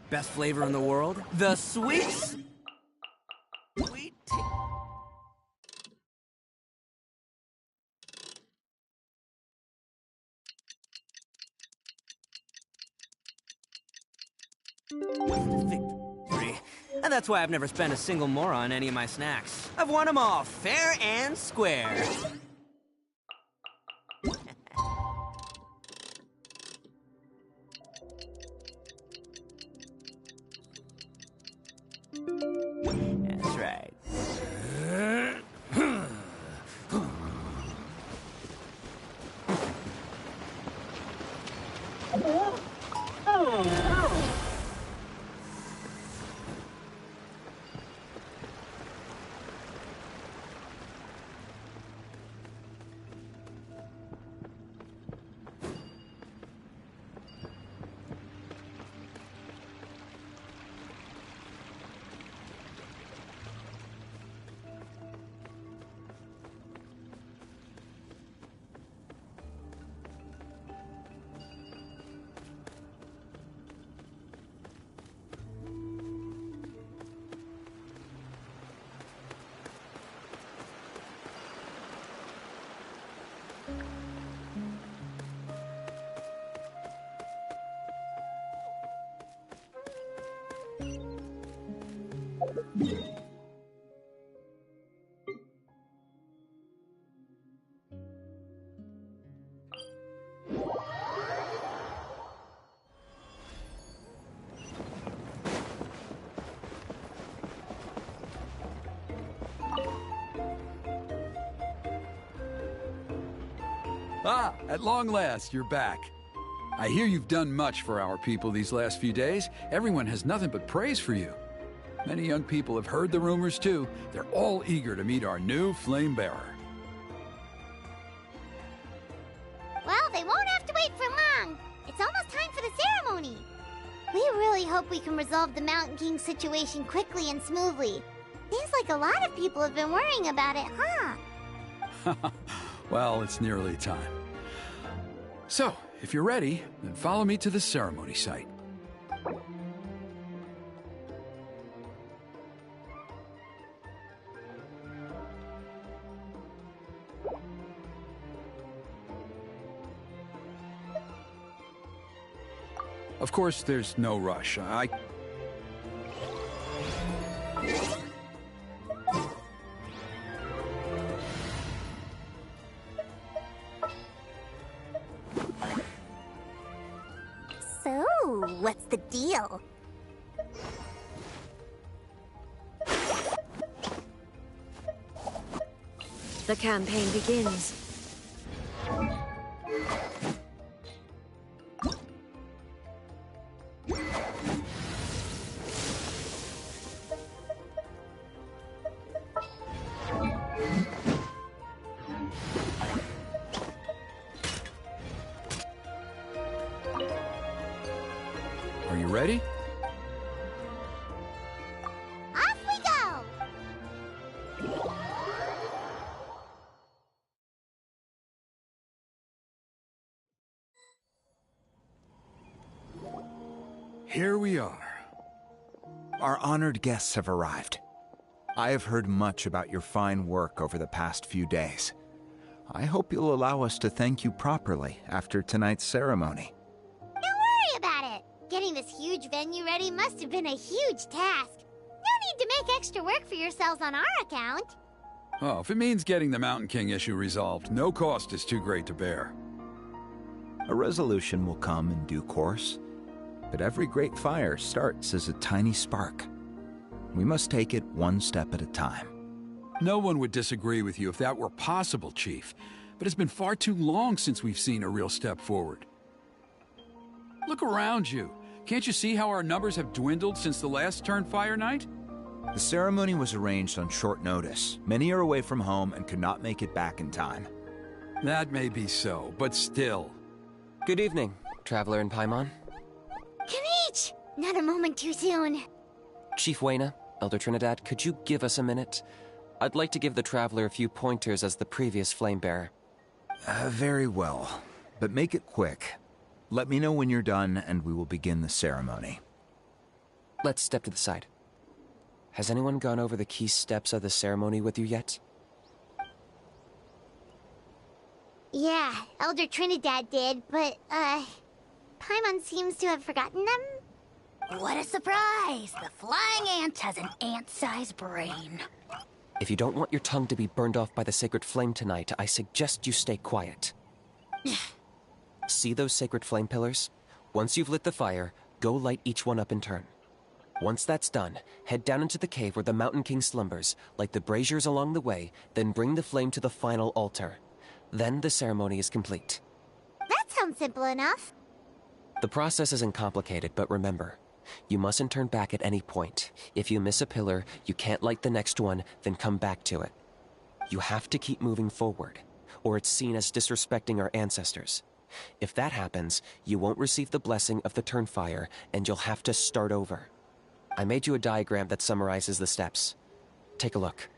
Best flavor in the world? The sweet... Sweet... Victory. And that's why I've never spent a single more on any of my snacks. I've won them all fair and square. That's right. Ah, at long last, you're back. I hear you've done much for our people these last few days. Everyone has nothing but praise for you. Many young people have heard the rumors too. They're all eager to meet our new flame bearer. Well, they won't have to wait for long. It's almost time for the ceremony. We really hope we can resolve the Mountain King situation quickly and smoothly. Seems like a lot of people have been worrying about it, huh? Well, it's nearly time. So, if you're ready, then follow me to the ceremony site. Of course, there's no rush. So, what's the deal? The campaign begins. Are you ready? Off we go! Here we are. Our honored guests have arrived. I have heard much about your fine work over the past few days. I hope you'll allow us to thank you properly after tonight's ceremony. Don't worry about it. Getting this huge venue ready must have been a huge task. No need to make extra work for yourselves on our account. Oh, if it means getting the Mountain King issue resolved, no cost is too great to bear. A resolution will come in due course, but every great fire starts as a tiny spark. We must take it one step at a time. No one would disagree with you if that were possible, Chief, but it's been far too long since we've seen a real step forward. Look around you. Can't you see how our numbers have dwindled since the last Turnfire night? The ceremony was arranged on short notice. Many are away from home and could not make it back in time. That may be so, but still. Good evening, Traveler in Paimon. Kanich! Not a moment too soon. Chief Wayna, Elder Trinidad, could you give us a minute? I'd like to give the Traveler a few pointers as the previous Flamebearer. Very well, but make it quick. Let me know when you're done, and we will begin the ceremony. Let's step to the side. Has anyone gone over the key steps of the ceremony with you yet? Yeah, Elder Trinidad did, but, Paimon seems to have forgotten them? What a surprise! The flying ant has an ant-sized brain. If you don't want your tongue to be burned off by the sacred flame tonight, I suggest you stay quiet. See those sacred flame pillars? Once you've lit the fire, go light each one up in turn. Once that's done, head down into the cave where the Mountain King slumbers, light the braziers along the way, then bring the flame to the final altar. Then the ceremony is complete. That sounds simple enough. The process isn't complicated, but remember, you mustn't turn back at any point. If you miss a pillar, you can't light the next one, then come back to it. You have to keep moving forward, or it's seen as disrespecting our ancestors. If that happens, you won't receive the blessing of the Turnfire, and you'll have to start over. I made you a diagram that summarizes the steps. Take a look.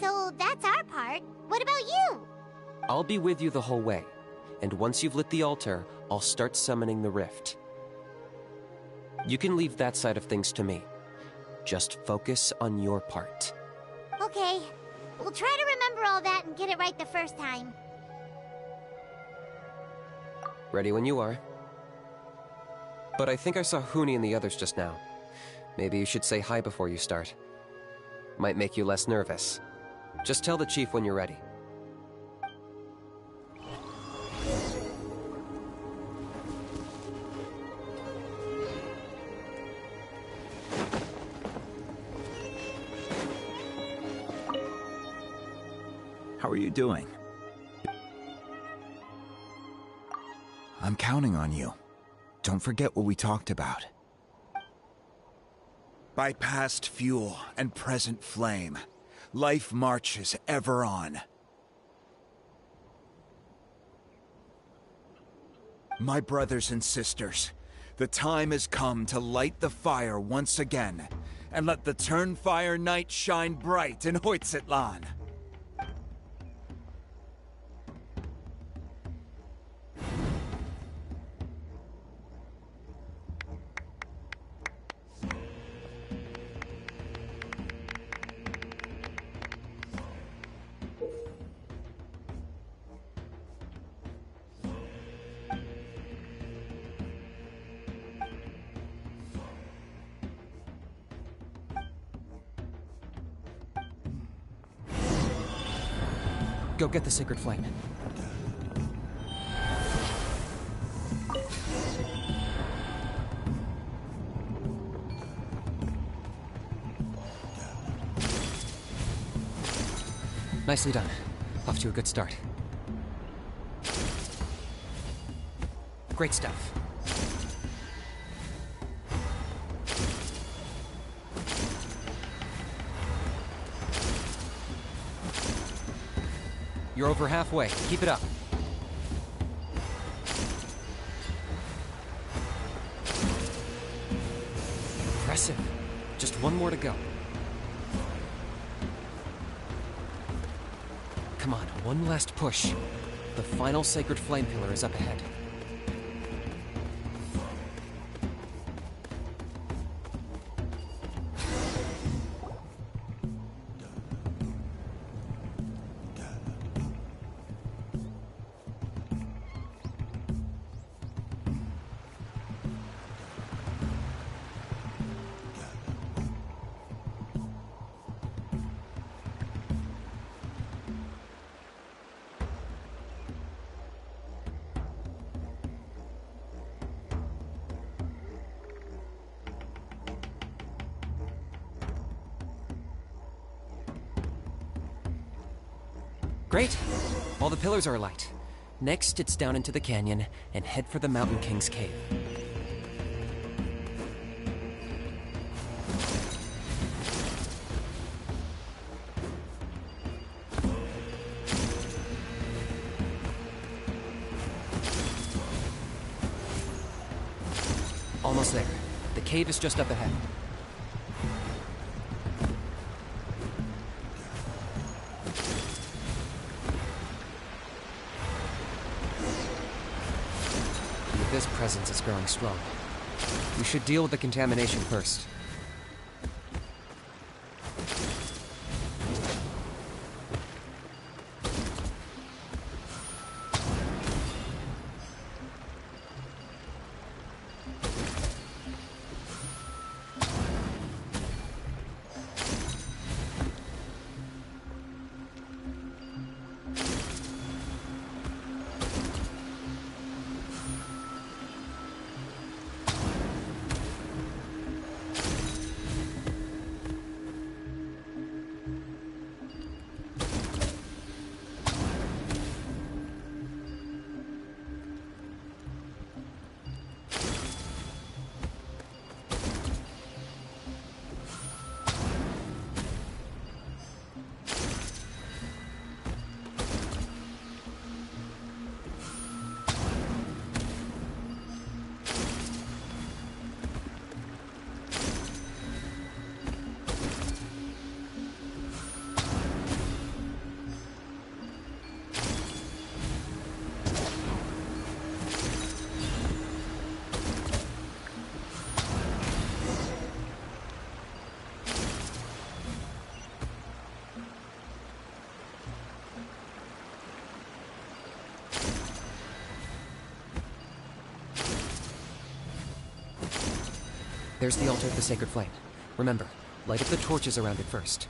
So that's our part. What about you? I'll be with you the whole way, and once you've lit the altar, I'll start summoning the rift. You can leave that side of things to me. Just focus on your part. Okay. We'll try to remember all that and get it right the first time. Ready when you are. But I think I saw Huni and the others just now. Maybe you should say hi before you start. Might make you less nervous. Just tell the chief when you're ready. How are you doing? I'm counting on you. Don't forget what we talked about. By past fuel and present flame, life marches ever on. My brothers and sisters, the time has come to light the fire once again, and let the Turnfire night shine bright in Hoytzitlan. Go get the sacred flame. Nicely done. Off to a good start. Great stuff. You're over halfway. Keep it up. Impressive. Just one more to go. Come on, one last push. The final sacred flame pillar is up ahead. Great! All the pillars are alight. Next, it's down into the canyon and head for the Mountain King's cave. Almost there. The cave is just up ahead. This presence is growing strong. We should deal with the contamination first. There's the altar of the sacred flame. Remember, light up the torches around it first.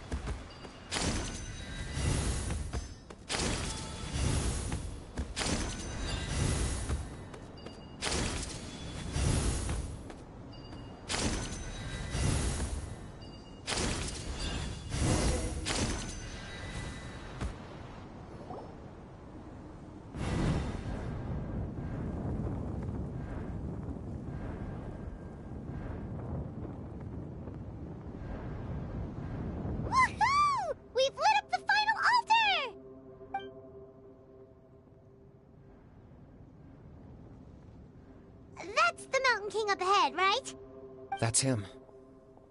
the Mountain King up ahead, right? That's him.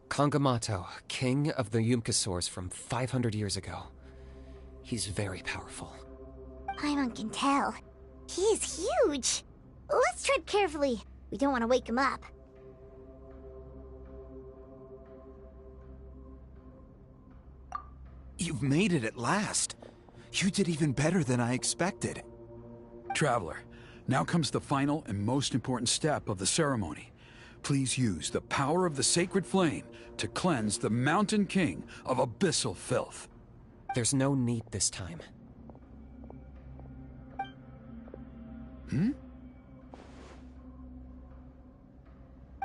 Kangamato, king of the Yumkasaurs from 500 years ago. He's very powerful. Paimon can tell. He is huge. Let's tread carefully. We don't want to wake him up. You've made it at last. You did even better than I expected. Traveler, now comes the final and most important step of the ceremony. Please use the power of the sacred flame to cleanse the Mountain King of abyssal filth. There's no need this time.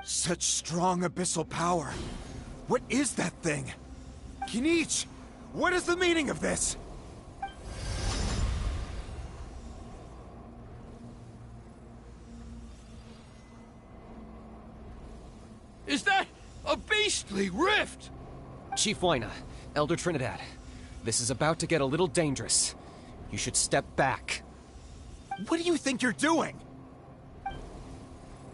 Such strong abyssal power. What is that thing? Kinich, what is the meaning of this? Is that a beastly rift? Chief Waina, Elder Trinidad, this is about to get a little dangerous. You should step back. What do you think you're doing?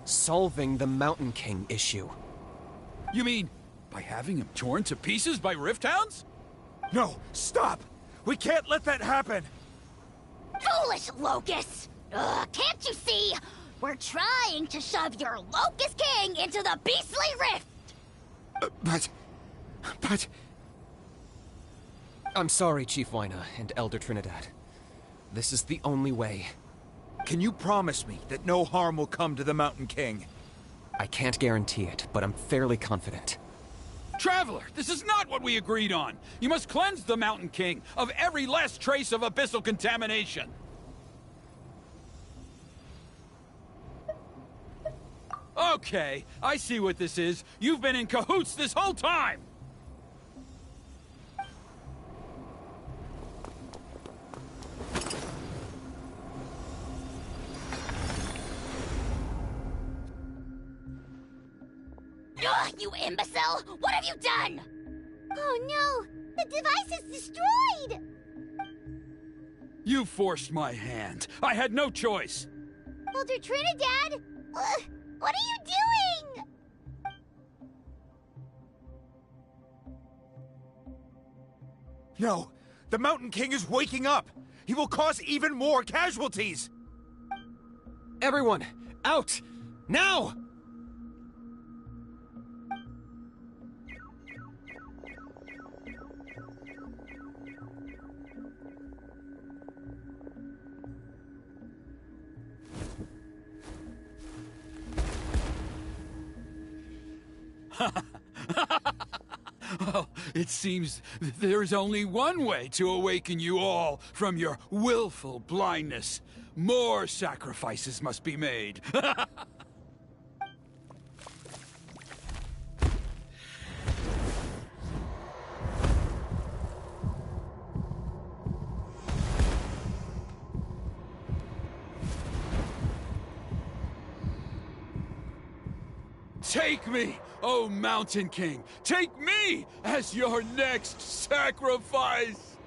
Solving the Mountain King issue. You mean by having him torn to pieces by rift hounds? No, stop! We can't let that happen! Foolish Locust! Ugh, can't you see? We're trying to shove your Locust King into the beastly rift! But... I'm sorry, Chief Waina and Elder Trinidad. This is the only way. Can you promise me that no harm will come to the Mountain King? I can't guarantee it, but I'm fairly confident. Traveler, this is not what we agreed on! You must cleanse the Mountain King of every last trace of abyssal contamination! Okay, I see what this is. You've been in cahoots this whole time! Ugh, you imbecile! What have you done? Oh no! The device is destroyed! You forced my hand. I had no choice. Elder Trinidad! What are you doing? No! The Mountain King is waking up! He will cause even more casualties! Everyone, out! Now! Well, it seems there's only one way to awaken you all from your willful blindness. More sacrifices must be made. Take me, O Mountain King! Take me as your next sacrifice!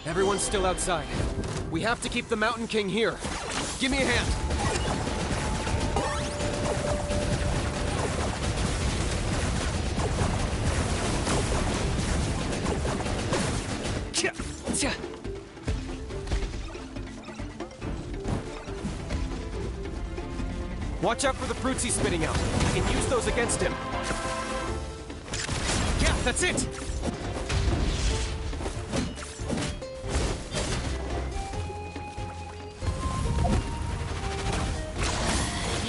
Everyone's still outside. We have to keep the Mountain King here. Give me a hand. Watch out for the fruits he's spitting out. You can use those against him. Yeah, that's it!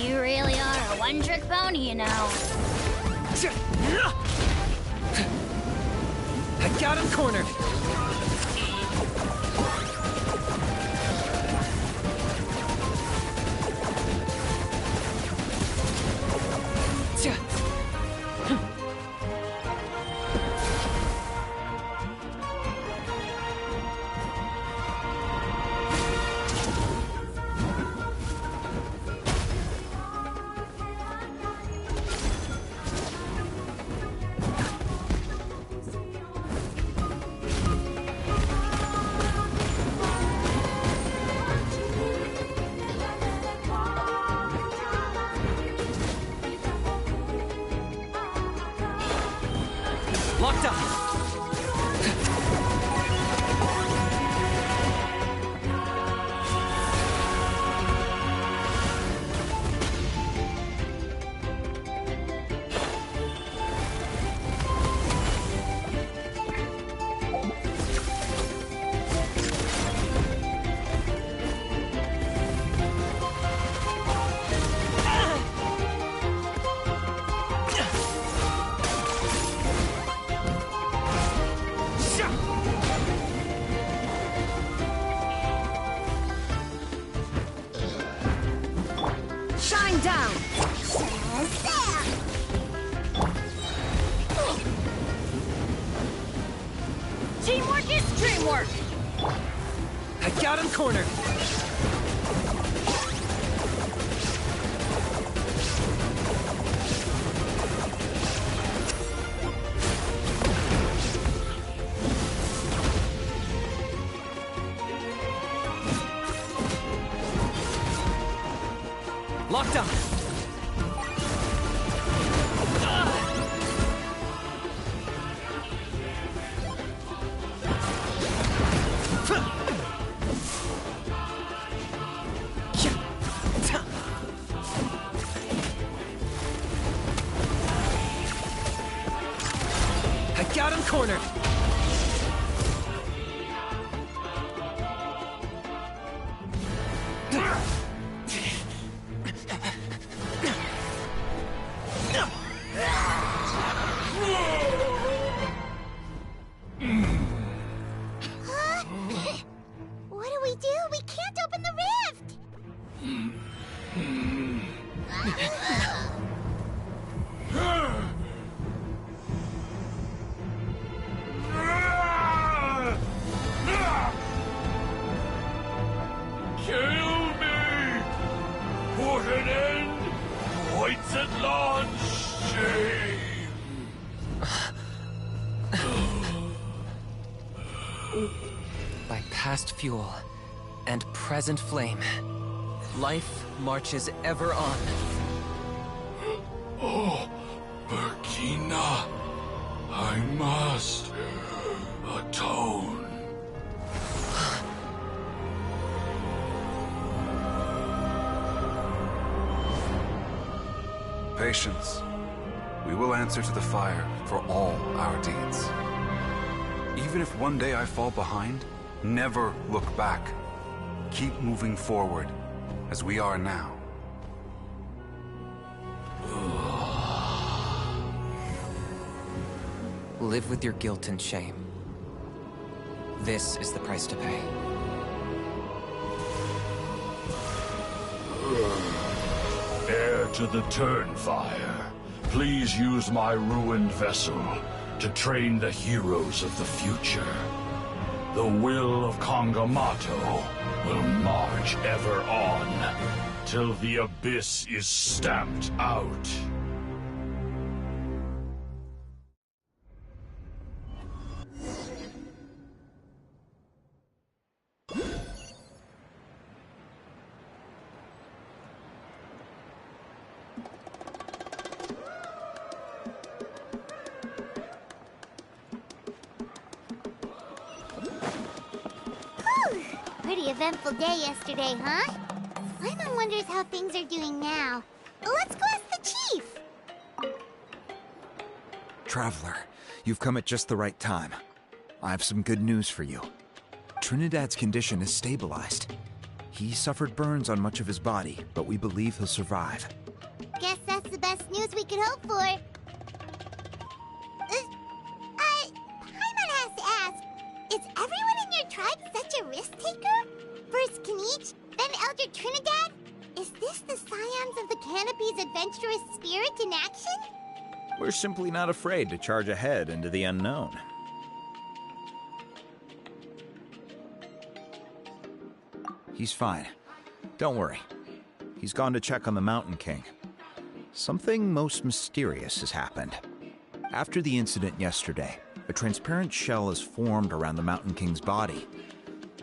You really are a one-trick pony, you know. I got him cornered! down! Teamwork is dreamwork! I got him cornered! Locked on! I got him cornered! What do we do? We can't open the rift! Kill me! Put an end to Hoyt's at launch! Shame! By past fuel and present flame, life marches ever on. Oh, Burkina, I must atone. Patience. We will answer to the fire for all our deeds. Even if one day I fall behind, never look back. Keep moving forward, as we are now. Live with your guilt and shame. This is the price to pay. Heir to the Turnfire, please use my ruined vessel to train the heroes of the future. The will of Kangamato will march ever on, till the abyss is stamped out. Pretty eventful day yesterday, huh? Simon wonders how things are doing now. Let's go ask the chief! Traveler, you've come at just the right time. I have some good news for you. Trinidad's condition is stabilized. He suffered burns on much of his body, but we believe he'll survive. Guess that's the best news we could hope for. Paimon has to ask, is everyone in your tribe such a risk-taker? First Knight, then Elder Trinidad? Is this the scions of the Canopy's adventurous spirit in action? We're simply not afraid to charge ahead into the unknown. He's fine. Don't worry. He's gone to check on the Mountain King. Something most mysterious has happened. After the incident yesterday, a transparent shell has formed around the Mountain King's body.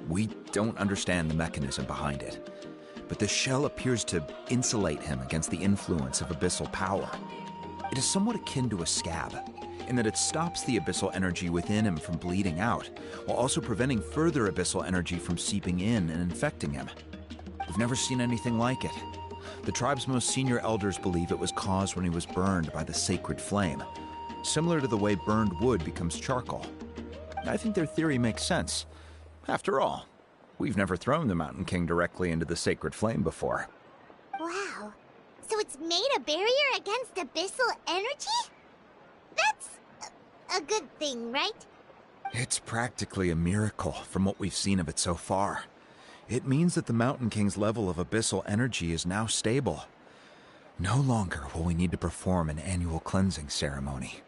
We don't understand the mechanism behind it, but the shell appears to insulate him against the influence of abyssal power. It is somewhat akin to a scab, in that it stops the abyssal energy within him from bleeding out, while also preventing further abyssal energy from seeping in and infecting him. We've never seen anything like it. The tribe's most senior elders believe it was caused when he was burned by the sacred flame, similar to the way burned wood becomes charcoal. I think their theory makes sense. After all, we've never thrown the Mountain King directly into the sacred flame before. Wow. So it's made a barrier against abyssal energy? That's a good thing, right? It's practically a miracle from what we've seen of it so far. It means that the Mountain King's level of abyssal energy is now stable. No longer will we need to perform an annual cleansing ceremony.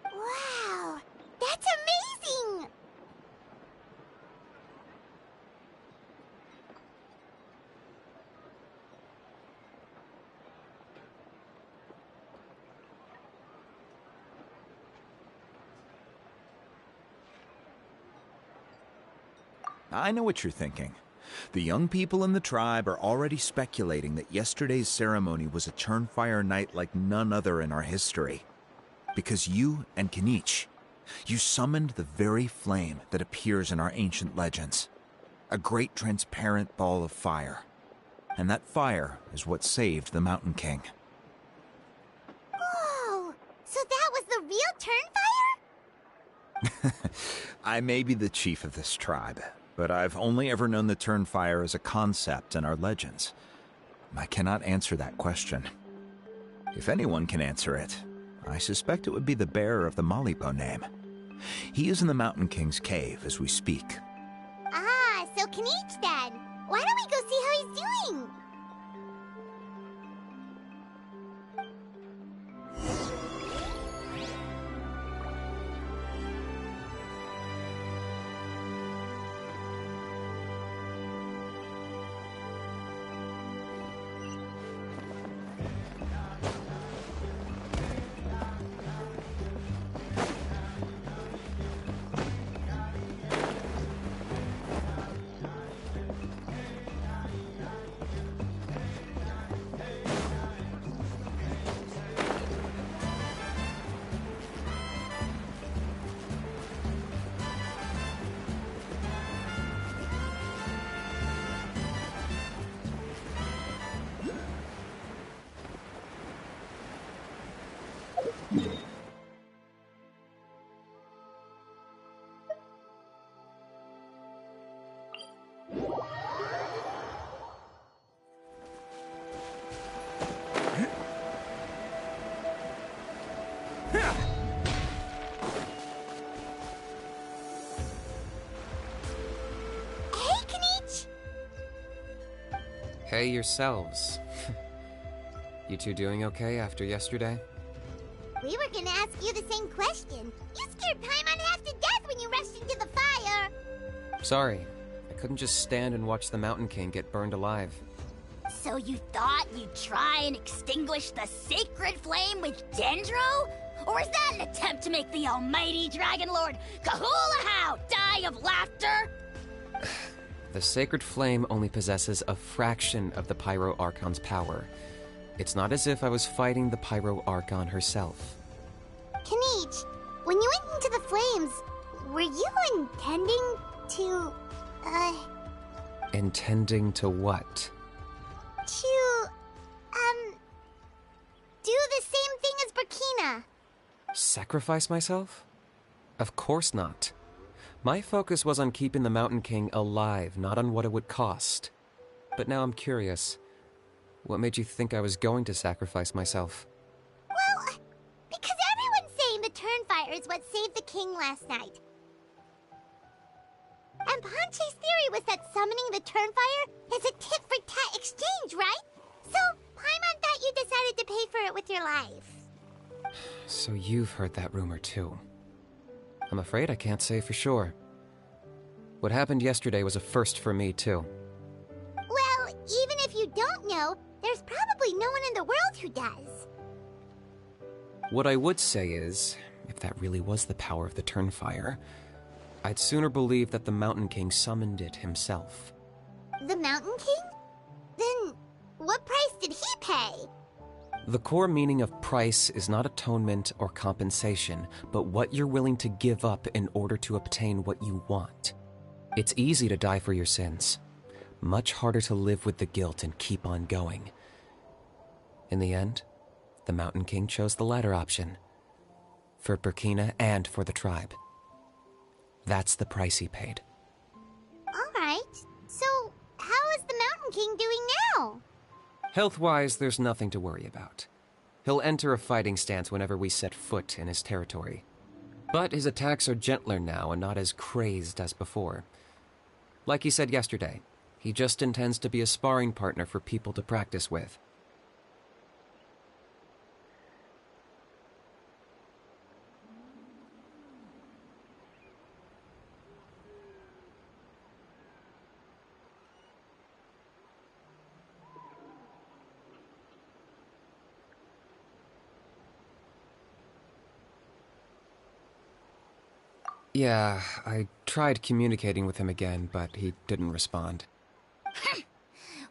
Wow, that's amazing! I know what you're thinking. The young people in the tribe are already speculating that yesterday's ceremony was a Turnfire night like none other in our history. Because you and Kinich, you summoned the very flame that appears in our ancient legends. A great transparent ball of fire. And that fire is what saved the Mountain King. Whoa! So that was the real Turnfire? I may be the chief of this tribe, but I've only ever known the Turnfire as a concept in our legends. I cannot answer that question. If anyone can answer it, I suspect it would be the bearer of the Malipo name. He is in the Mountain King's cave as we speak. Ah, so Kinich then. Why don't we go see how he's doing? Hey yourselves. You two doing okay after yesterday? We were gonna ask you the same question. You scared Paimon half to death when you rushed into the fire. Sorry, I couldn't just stand and watch the Mountain King get burned alive. So you thought you'd try and extinguish the sacred flame with Dendro? Or is that an attempt to make the almighty Dragon Lord Kahulahau die of laughter? The sacred flame only possesses a fraction of the Pyro Archon's power. It's not as if I was fighting the Pyro Archon herself. Kinich, when you went into the flames, were you intending to, Intending to what? to, do the same thing as Burkina? Sacrifice myself? Of course not. My focus was on keeping the Mountain King alive, not on what it would cost. But now I'm curious. What made you think I was going to sacrifice myself? Well, because everyone's saying the Turnfire is what saved the king last night. And Ponche's theory was that summoning the Turnfire is a tit-for-tat exchange, right? So, Paimon thought you decided to pay for it with your life. So you've heard that rumor too. I'm afraid I can't say for sure. What happened yesterday was a first for me too. Well, even if you don't know, there's probably no one in the world who does. What I would say is, if that really was the power of the Turnfire, I'd sooner believe that the Mountain King summoned it himself. The Mountain King? Then, what price did he pay? The core meaning of price is not atonement or compensation, but what you're willing to give up in order to obtain what you want. It's easy to die for your sins. Much harder to live with the guilt and keep on going. In the end, the Mountain King chose the latter option. For Burkina and for the tribe. That's the price he paid. Alright, so how is the Mountain King doing now? Health-wise, there's nothing to worry about. He'll enter a fighting stance whenever we set foot in his territory. But his attacks are gentler now and not as crazed as before. Like he said yesterday, he just intends to be a sparring partner for people to practice with. Yeah, I tried communicating with him again, but he didn't respond.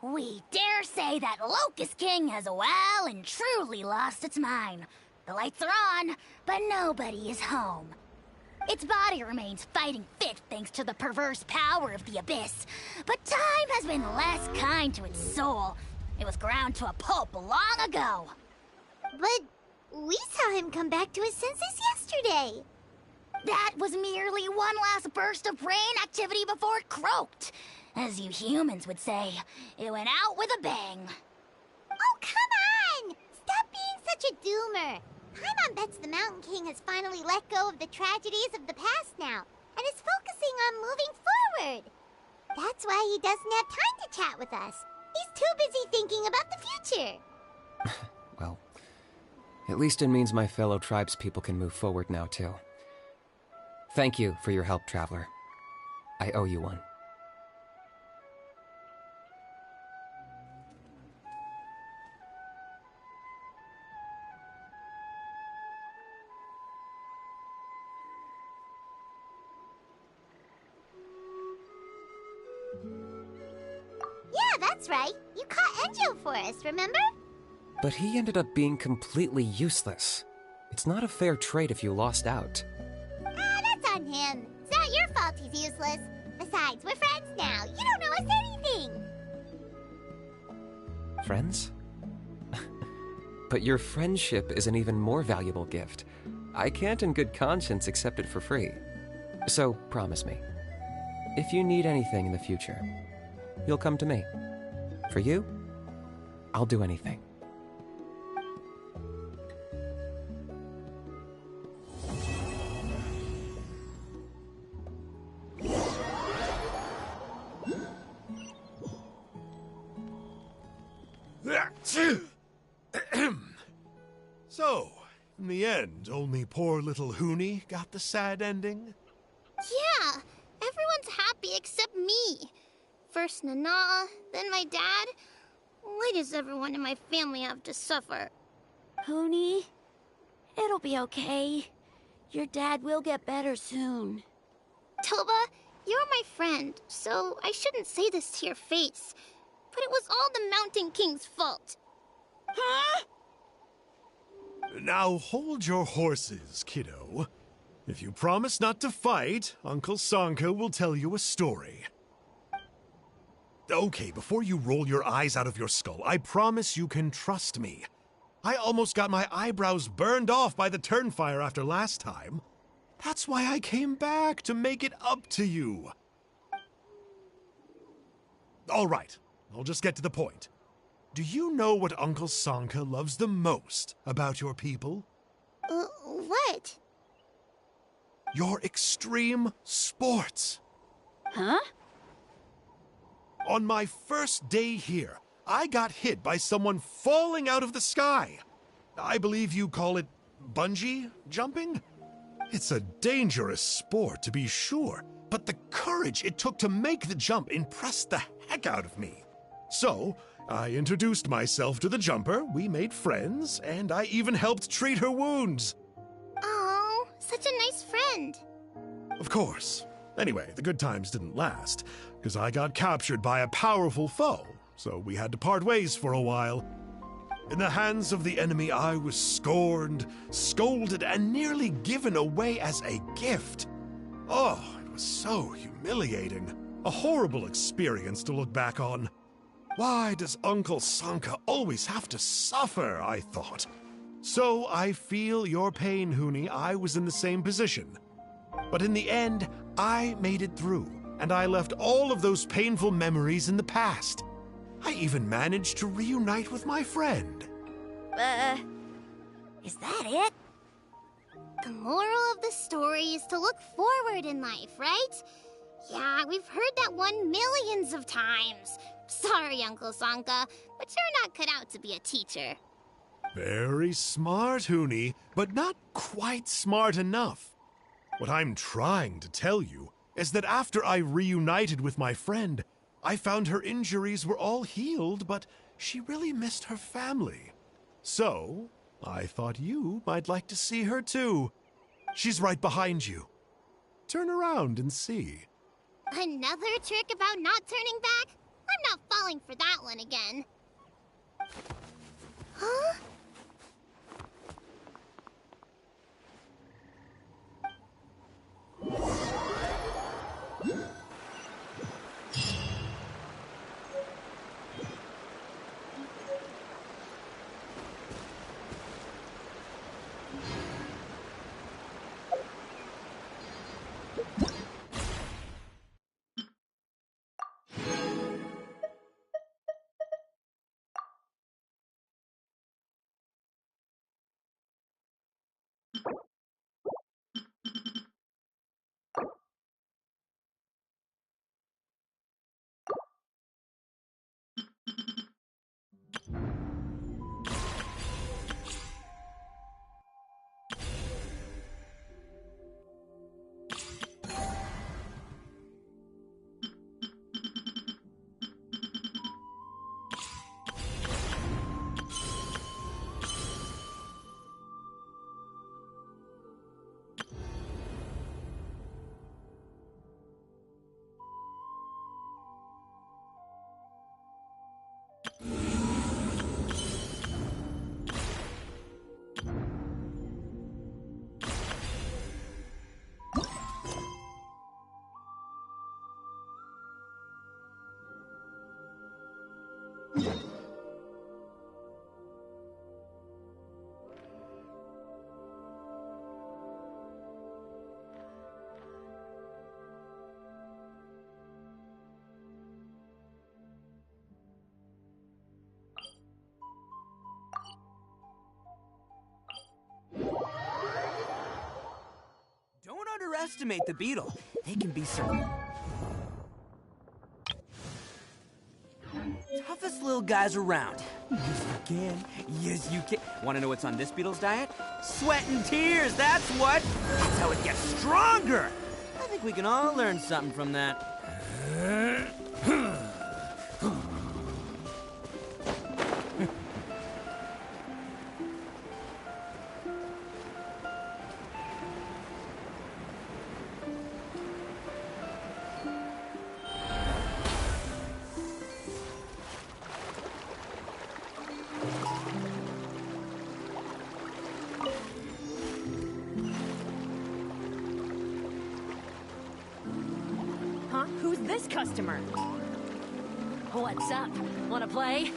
We dare say that Locust King has well and truly lost its mind. The lights are on, but nobody is home. Its body remains fighting fit thanks to the perverse power of the Abyss, but time has been less kind to its soul. It was ground to a pulp long ago. But we saw him come back to his senses yesterday. That was merely one last burst of brain activity before it croaked. As you humans would say, it went out with a bang. Oh, come on! Stop being such a doomer. Paimon bets the Mountain King has finally let go of the tragedies of the past now, and is focusing on moving forward. That's why he doesn't have time to chat with us. He's too busy thinking about the future. Well, at least it means my fellow tribespeople can move forward now, too. Thank you for your help, Traveler. I owe you one. Yeah, that's right. You caught Enjo for us, remember? But he ended up being completely useless. It's not a fair trade if you lost out. Ah, that's on him. It's not your fault he's useless. Besides, we're friends now. You don't know us anything. Friends? But your friendship is an even more valuable gift. I can't in good conscience accept it for free. So, promise me, if you need anything in the future, you'll come to me. For you, I'll do anything. So, in the end, only poor little Huni got the sad ending? Yeah, everyone's happy except me. First Nana, then my dad. Why does everyone in my family have to suffer? Huni, it'll be okay. Your dad will get better soon. Toba, you're my friend, so I shouldn't say this to your face. But it was all the Mountain King's fault. Huh? Now hold your horses, kiddo. If you promise not to fight, Uncle Sanka will tell you a story. Okay, before you roll your eyes out of your skull, I promise you can trust me. I almost got my eyebrows burned off by the turnfire after last time. That's why I came back, to make it up to you. All right, I'll just get to the point. Do you know what Uncle Sanka loves the most about your people? What? Your extreme sports. Huh? On my first day here, I got hit by someone falling out of the sky. I believe you call it bungee jumping? It's a dangerous sport, to be sure, but the courage it took to make the jump impressed the heck out of me. So, I introduced myself to the jumper, we made friends, and I even helped treat her wounds. Oh, such a nice friend. Of course. Anyway, the good times didn't last, because I got captured by a powerful foe, so we had to part ways for a while. In the hands of the enemy, I was scorned, scolded, and nearly given away as a gift. Oh, it was so humiliating. A horrible experience to look back on. Why does Uncle Sanka always have to suffer, I thought. So I feel your pain, Huni. I was in the same position. But in the end, I made it through, and I left all of those painful memories in the past. I even managed to reunite with my friend. Is that it? The moral of the story is to look forward in life, right? Yeah, we've heard that one millions of times. Sorry, Uncle Sanka, but you're not cut out to be a teacher. Very smart, Huni, but not quite smart enough. What I'm trying to tell you is that after I reunited with my friend, I found her injuries were all healed, but she really missed her family. So, I thought you might like to see her too. She's right behind you. Turn around and see. Another trick about not turning back? I'm not falling for that one again. Huh? Don't underestimate the beetle. They can be some toughest little guys around. Yes, you can. Yes, you can. Want to know what's on this beetle's diet? Sweat and tears, that's what. That's how it gets stronger. I think we can all learn something from that. Huh? Who's this customer? What's up? Wanna play?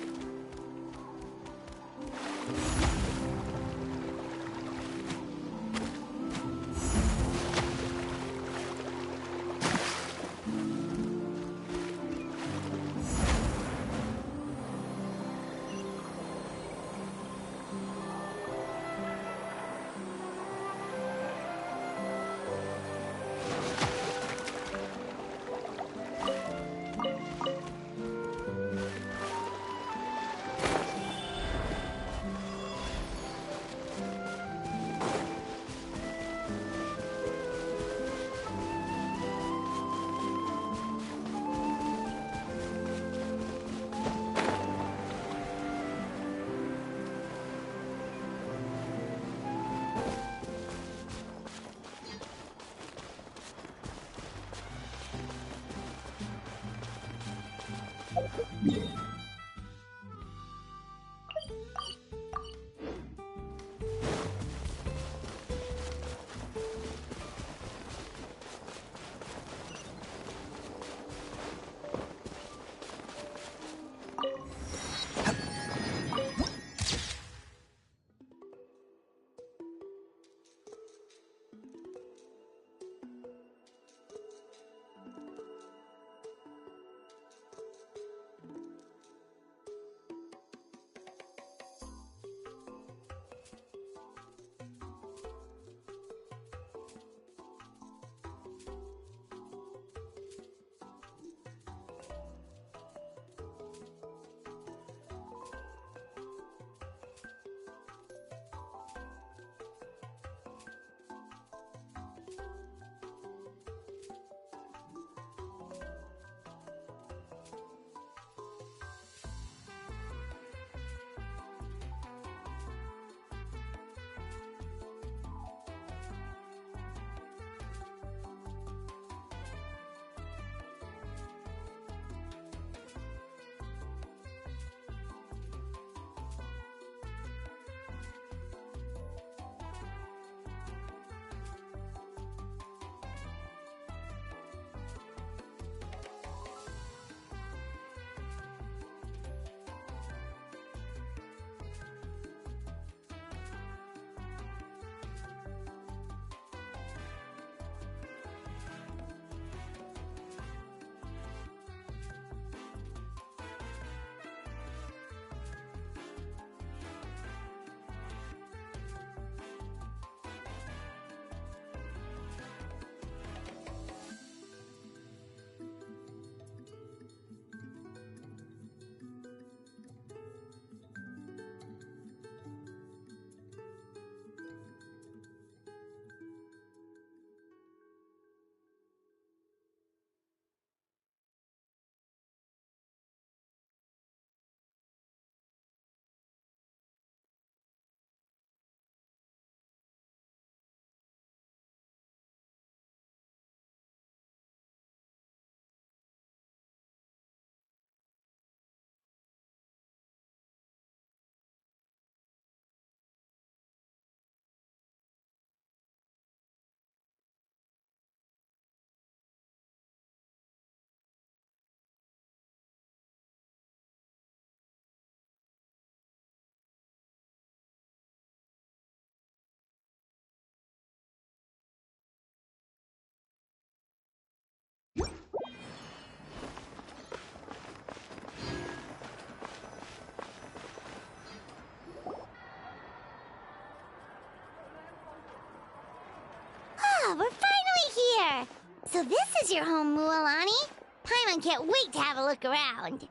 your home, Mualani. Paimon can't wait to have a look around.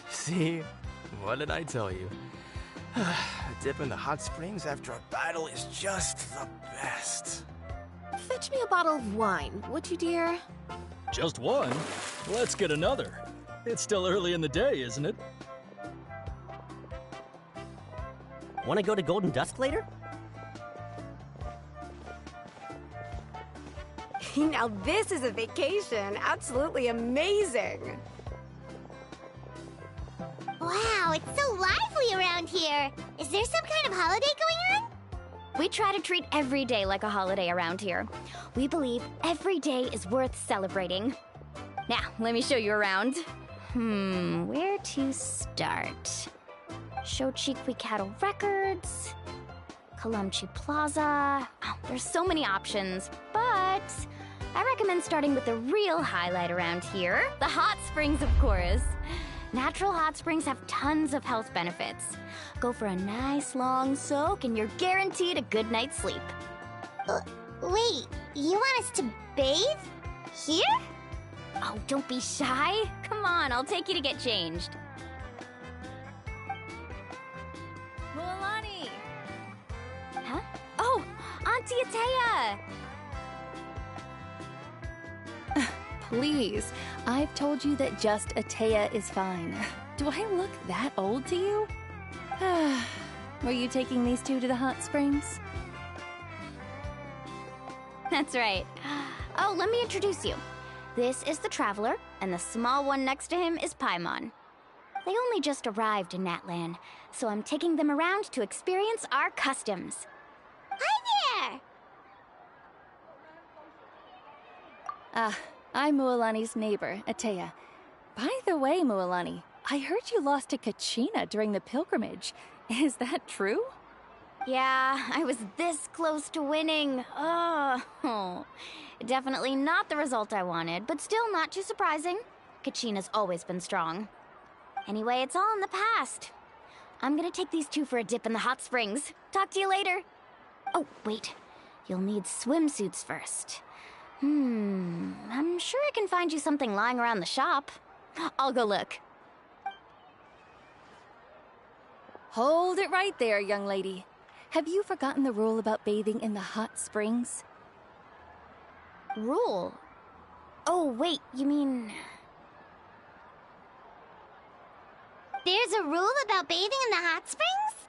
See? What did I tell you? A dip in the hot springs after a battle is just the best. Fetch me a bottle of wine, would you, dear? Just one? Let's get another. It's still early in the day, isn't it? Want to go to Golden Dusk later? Now this is a vacation. Absolutely amazing. Wow, it's so lively around here. Is there some kind of holiday going on? We try to treat every day like a holiday around here. We believe every day is worth celebrating. Now, let me show you around. Where to start? Shochiqui Cattle Records, Kalamchi Plaza. Oh, there's so many options, but I recommend starting with the real highlight around here, the hot springs, of course. Natural hot springs have tons of health benefits. Go for a nice long soak and you're guaranteed a good night's sleep. Wait, you want us to bathe? Here? Oh, don't be shy. Come on, I'll take you to get changed. Mualani! Huh? Oh, Auntie Atea! Please, I've told you that just Atea is fine. Do I look that old to you? Were you taking these two to the hot springs? That's right. Oh, let me introduce you. This is the Traveler, and the small one next to him is Paimon. They only just arrived in Natlan, so I'm taking them around to experience our customs. Hi there! I'm Mualani's neighbor, Atea. By the way, Mualani, I heard you lost to Kachina during the pilgrimage. Is that true? Yeah, I was this close to winning. Oh, definitely not the result I wanted, but still not too surprising. Kachina's always been strong. Anyway, it's all in the past. I'm gonna take these two for a dip in the hot springs. Talk to you later. Oh, wait. You'll need swimsuits first. I'm sure I can find you something lying around the shop. I'll go look. Hold it right there, young lady. Have you forgotten the rule about bathing in the hot springs? Rule? Oh, wait, you mean... There's a rule about bathing in the hot springs?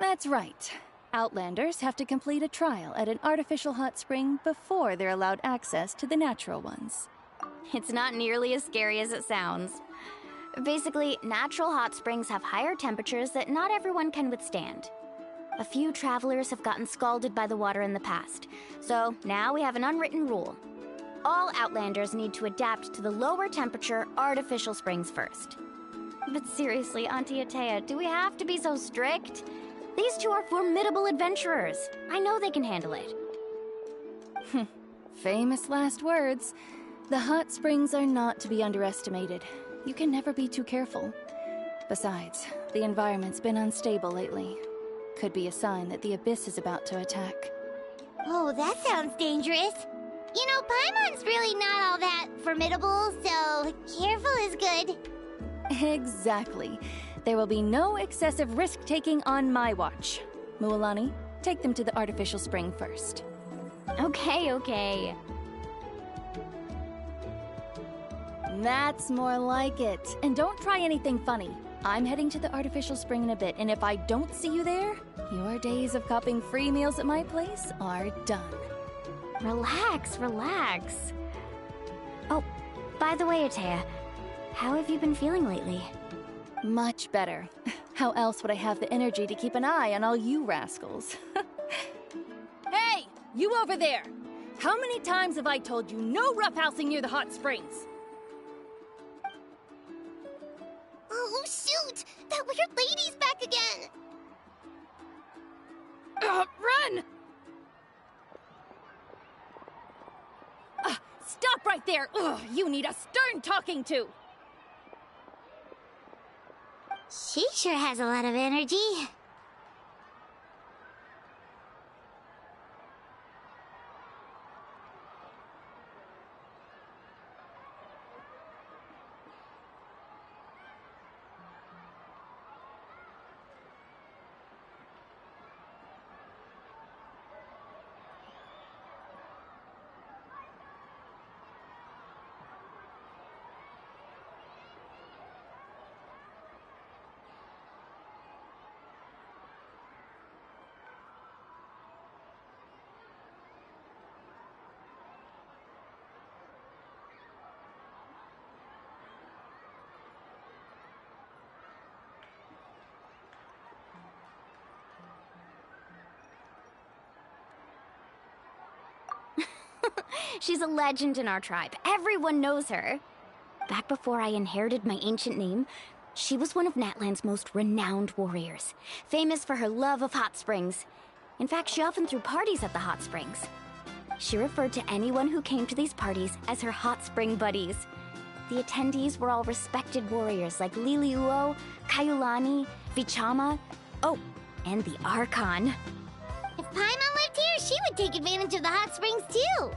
That's right. Outlanders have to complete a trial at an artificial hot spring before they're allowed access to the natural ones. It's not nearly as scary as it sounds. Basically, natural hot springs have higher temperatures that not everyone can withstand. A few travelers have gotten scalded by the water in the past, so now we have an unwritten rule. All Outlanders need to adapt to the lower temperature artificial springs first. But seriously, Auntie Atea, do we have to be so strict? These two are formidable adventurers. I know they can handle it. Famous last words. The hot springs are not to be underestimated. You can never be too careful. Besides, the environment's been unstable lately. Could be a sign that the Abyss is about to attack. Oh, that sounds dangerous. You know, Paimon's really not all that formidable, so careful is good. Exactly. There will be no excessive risk-taking on my watch. Mualani, take them to the artificial spring first. Okay. That's more like it. And don't try anything funny. I'm heading to the artificial spring in a bit, and if I don't see you there, your days of copping free meals at my place are done. Relax. Oh, by the way, Atea, how have you been feeling lately? Much better. How else would I have the energy to keep an eye on all you rascals? Hey! You over there! How many times have I told you no roughhousing near the hot springs? Oh, shoot! That weird lady's back again! Run! Stop right there! Ugh, you need a stern talking to! She sure has a lot of energy. She's a legend in our tribe. Everyone knows her. Back before I inherited my ancient name, she was one of Natlan's most renowned warriors, famous for her love of hot springs. In fact, she often threw parties at the hot springs. She referred to anyone who came to these parties as her hot spring buddies. The attendees were all respected warriors like Liliuo, Kaiulani, Vichama, oh, and the Archon. If Paimon lived here, she would take advantage of the hot springs too.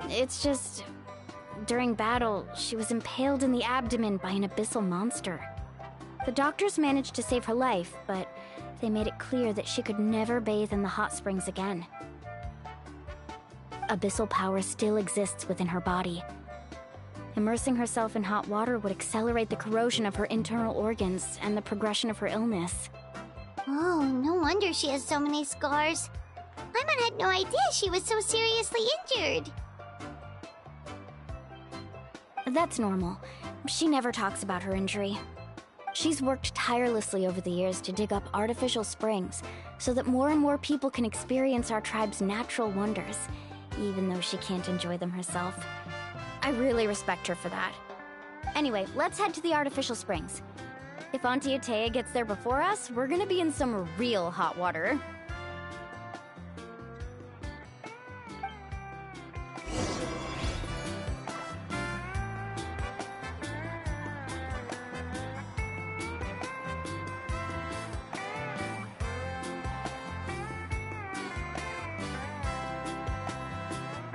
It's just... during battle, she was impaled in the abdomen by an abyssal monster. The doctors managed to save her life, but they made it clear that she could never bathe in the hot springs again. Abyssal power still exists within her body. Immersing herself in hot water would accelerate the corrosion of her internal organs and the progression of her illness. Oh, no wonder she has so many scars. Paimon had no idea she was so seriously injured. That's normal. She never talks about her injury. She's worked tirelessly over the years to dig up artificial springs so that more and more people can experience our tribe's natural wonders, even though she can't enjoy them herself. I really respect her for that. Anyway, let's head to the artificial springs. If Auntie Atea gets there before us, we're gonna be in some real hot water.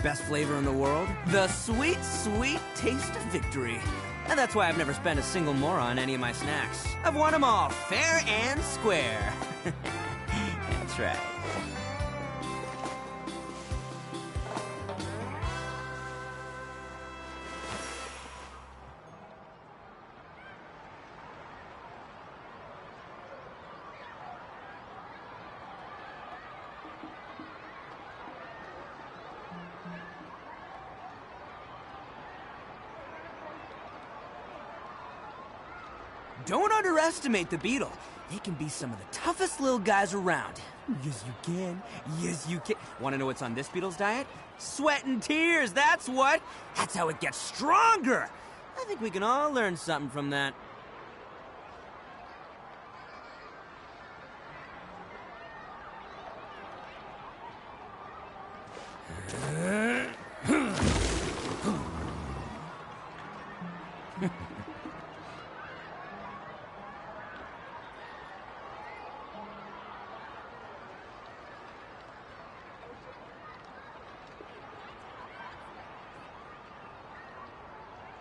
Best flavor in the world? The sweet, sweet taste of victory. And that's why I've never spent a single more on any of my snacks. I've won them all, fair and square. That's right. Don't underestimate the beetle. They can be some of the toughest little guys around. Yes, you can. Yes, you can. Want to know what's on this beetle's diet? Sweat and tears, that's what. That's how it gets stronger. I think we can all learn something from that.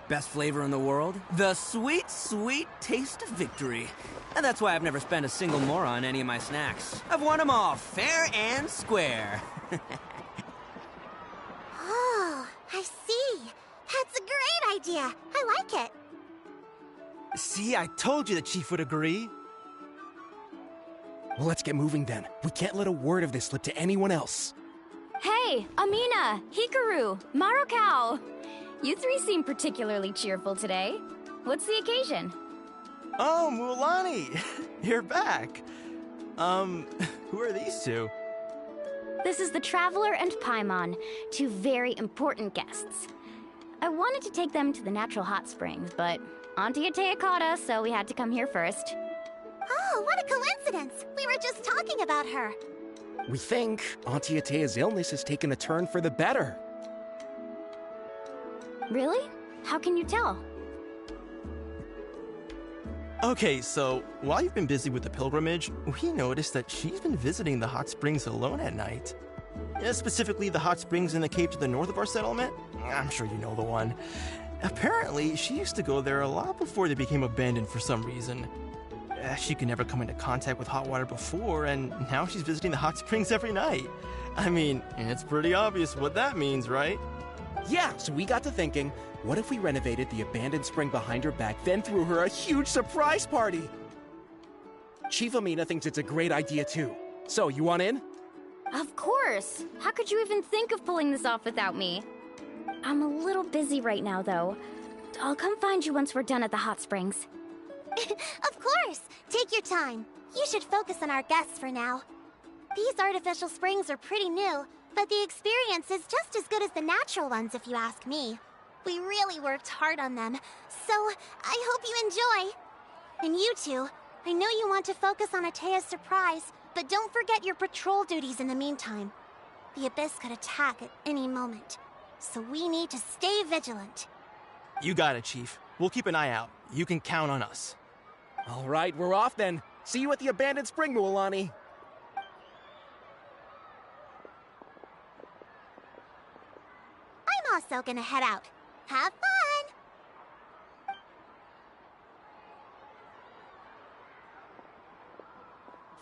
Best flavor in the world? The sweet, sweet taste of victory. And that's why I've never spent a single more on any of my snacks. I've won them all, fair and square. Oh, I see. That's a great idea. I like it. See, I told you the chief would agree. Well, let's get moving then. We can't let a word of this slip to anyone else. Hey, Amina, Hikaru, Marukao. You three seem particularly cheerful today. What's the occasion? Oh, Mulani! You're back. Who are these two? This is the Traveler and Paimon, two very important guests. I wanted to take them to the natural hot springs, but Auntie Atea caught us, so we had to come here first. Oh, what a coincidence! We were just talking about her. We think Auntie Atea's illness has taken a turn for the better. Really? How can you tell? Okay, so while you've been busy with the pilgrimage, we noticed that she's been visiting the hot springs alone at night. Specifically, the hot springs in the cave to the north of our settlement. I'm sure you know the one. Apparently, she used to go there a lot before they became abandoned for some reason. She could never come into contact with hot water before, and now she's visiting the hot springs every night. I mean, it's pretty obvious what that means, right? Yeah, so we got to thinking, what if we renovated the abandoned spring behind her back, then threw her a huge surprise party? Chief Amina thinks it's a great idea too. So, you want in? Of course! How could you even think of pulling this off without me? I'm a little busy right now, though. I'll come find you once we're done at the hot springs. Of course! Take your time. You should focus on our guests for now. These artificial springs are pretty new, but the experience is just as good as the natural ones, if you ask me. We really worked hard on them, so I hope you enjoy. And you two, I know you want to focus on Atea's surprise, but don't forget your patrol duties in the meantime. The Abyss could attack at any moment, so we need to stay vigilant. You got it, Chief. We'll keep an eye out. You can count on us. All right, we're off then. See you at the abandoned spring, Mualani. I'm also gonna head out. Have fun!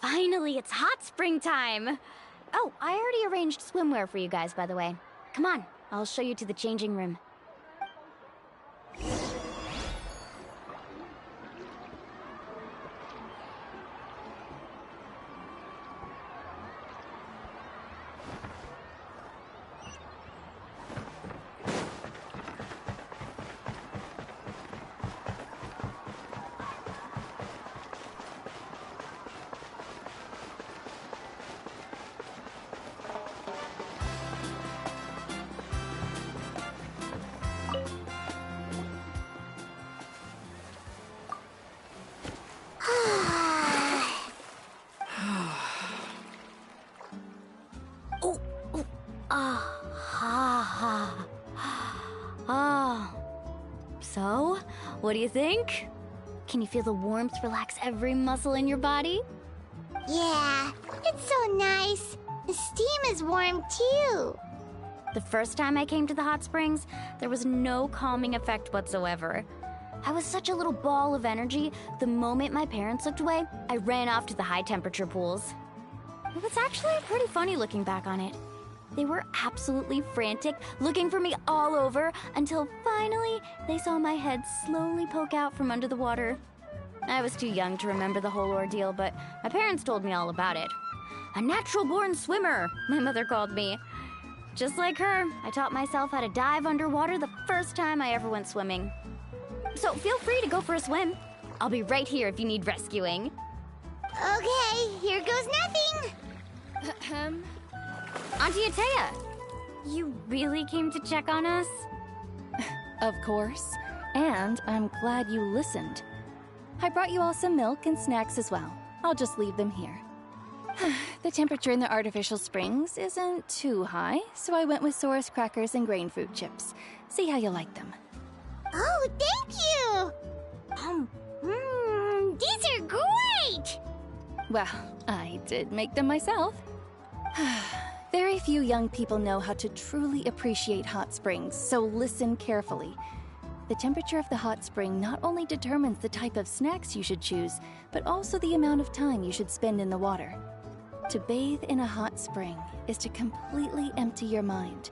Finally, it's hot spring time! Oh, I already arranged swimwear for you guys, by the way. Come on, I'll show you to the changing room. So, what do you think? Can you feel the warmth relax every muscle in your body? Yeah, it's so nice. The steam is warm too. The first time I came to the hot springs, there was no calming effect whatsoever. I was such a little ball of energy, the moment my parents looked away, I ran off to the high temperature pools. It was actually pretty funny looking back on it. They were absolutely frantic, looking for me all over, until finally they saw my head slowly poke out from under the water. I was too young to remember the whole ordeal, but my parents told me all about it. A natural-born swimmer, my mother called me. Just like her, I taught myself how to dive underwater the first time I ever went swimming. So feel free to go for a swim. I'll be right here if you need rescuing. Okay, here goes nothing. Auntie Atea, you really came to check on us? Of course. And I'm glad you listened. I brought you all some milk and snacks as well. I'll just leave them here. The temperature in the artificial springs isn't too high, so I went with Saurus crackers and grain food chips. See how you like them. Oh, thank you! These are great! Well, I did make them myself. Very few young people know how to truly appreciate hot springs, so listen carefully. The temperature of the hot spring not only determines the type of snacks you should choose, but also the amount of time you should spend in the water. To bathe in a hot spring is to completely empty your mind.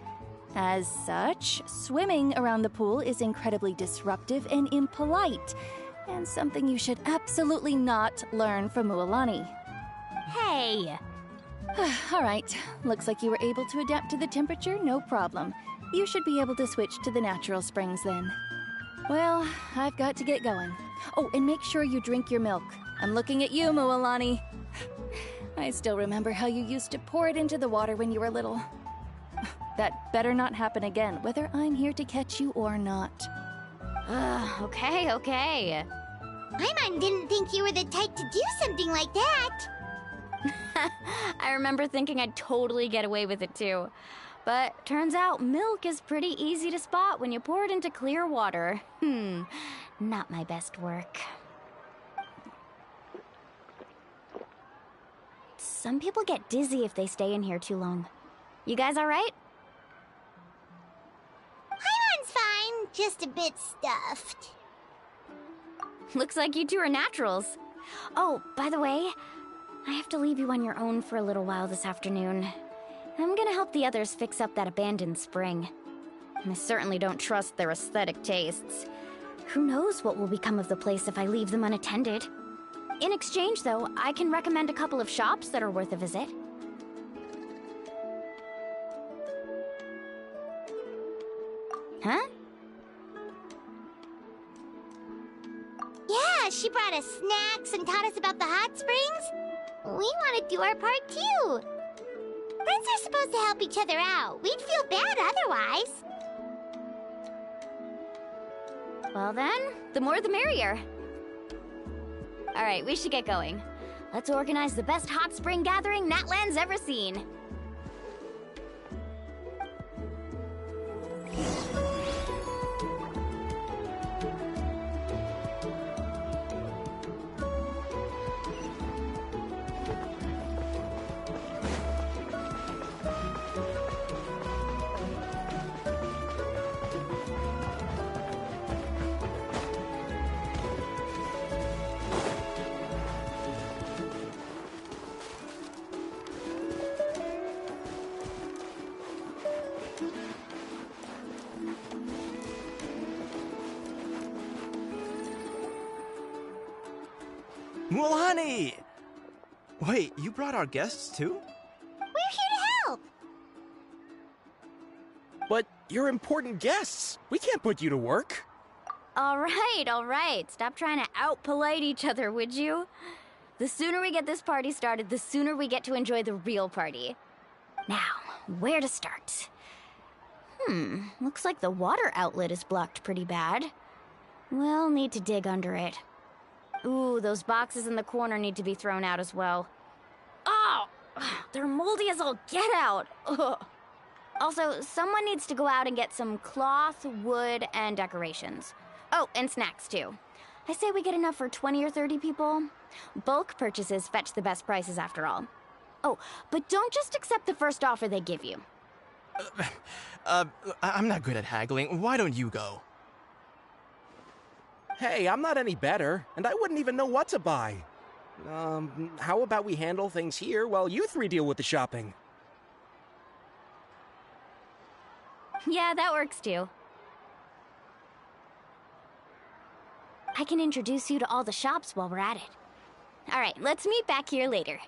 As such, swimming around the pool is incredibly disruptive and impolite, and something you should absolutely not learn from Mualani. Hey! All right, looks like you were able to adapt to the temperature, no problem. You should be able to switch to the natural springs then. Well, I've got to get going. Oh, and make sure you drink your milk. I'm looking at you, Mualani. I still remember how you used to pour it into the water when you were little. That better not happen again, whether I'm here to catch you or not. Okay. Paimon didn't think you were the type to do something like that. I remember thinking I'd totally get away with it too. But turns out milk is pretty easy to spot when you pour it into clear water. Not my best work. Some people get dizzy if they stay in here too long. You guys all right? Paimon's fine, just a bit stuffed. Looks like you two are naturals. Oh, by the way, I have to leave you on your own for a little while this afternoon. I'm gonna help the others fix up that abandoned spring. I certainly don't trust their aesthetic tastes. Who knows what will become of the place if I leave them unattended? In exchange, though, I can recommend a couple of shops that are worth a visit. Huh? Yeah, she brought us snacks and taught us about the hot springs. We want to do our part too. Friends are supposed to help each other out. We'd feel bad otherwise. Well then, the more the merrier. Alright, we should get going. Let's organize the best hot spring gathering Natland's ever seen. Mulani! Wait, you brought our guests too? We're here to help! But you're important guests. We can't put you to work. All right. Stop trying to out-polite each other, would you? The sooner we get this party started, the sooner we get to enjoy the real party. Now, where to start? Looks like the water outlet is blocked pretty bad. We'll need to dig under it. Ooh, those boxes in the corner need to be thrown out as well. Oh! They're moldy as all get out! Ugh. Also, someone needs to go out and get some cloth, wood, and decorations. Oh, and snacks too. I say we get enough for 20 or 30 people. Bulk purchases fetch the best prices after all. Oh, but don't just accept the first offer they give you. I'm not good at haggling. Why don't you go? Hey, I'm not any better, and I wouldn't even know what to buy. How about we handle things here while you three deal with the shopping? Yeah, that works too. I can introduce you to all the shops while we're at it. All right, let's meet back here later.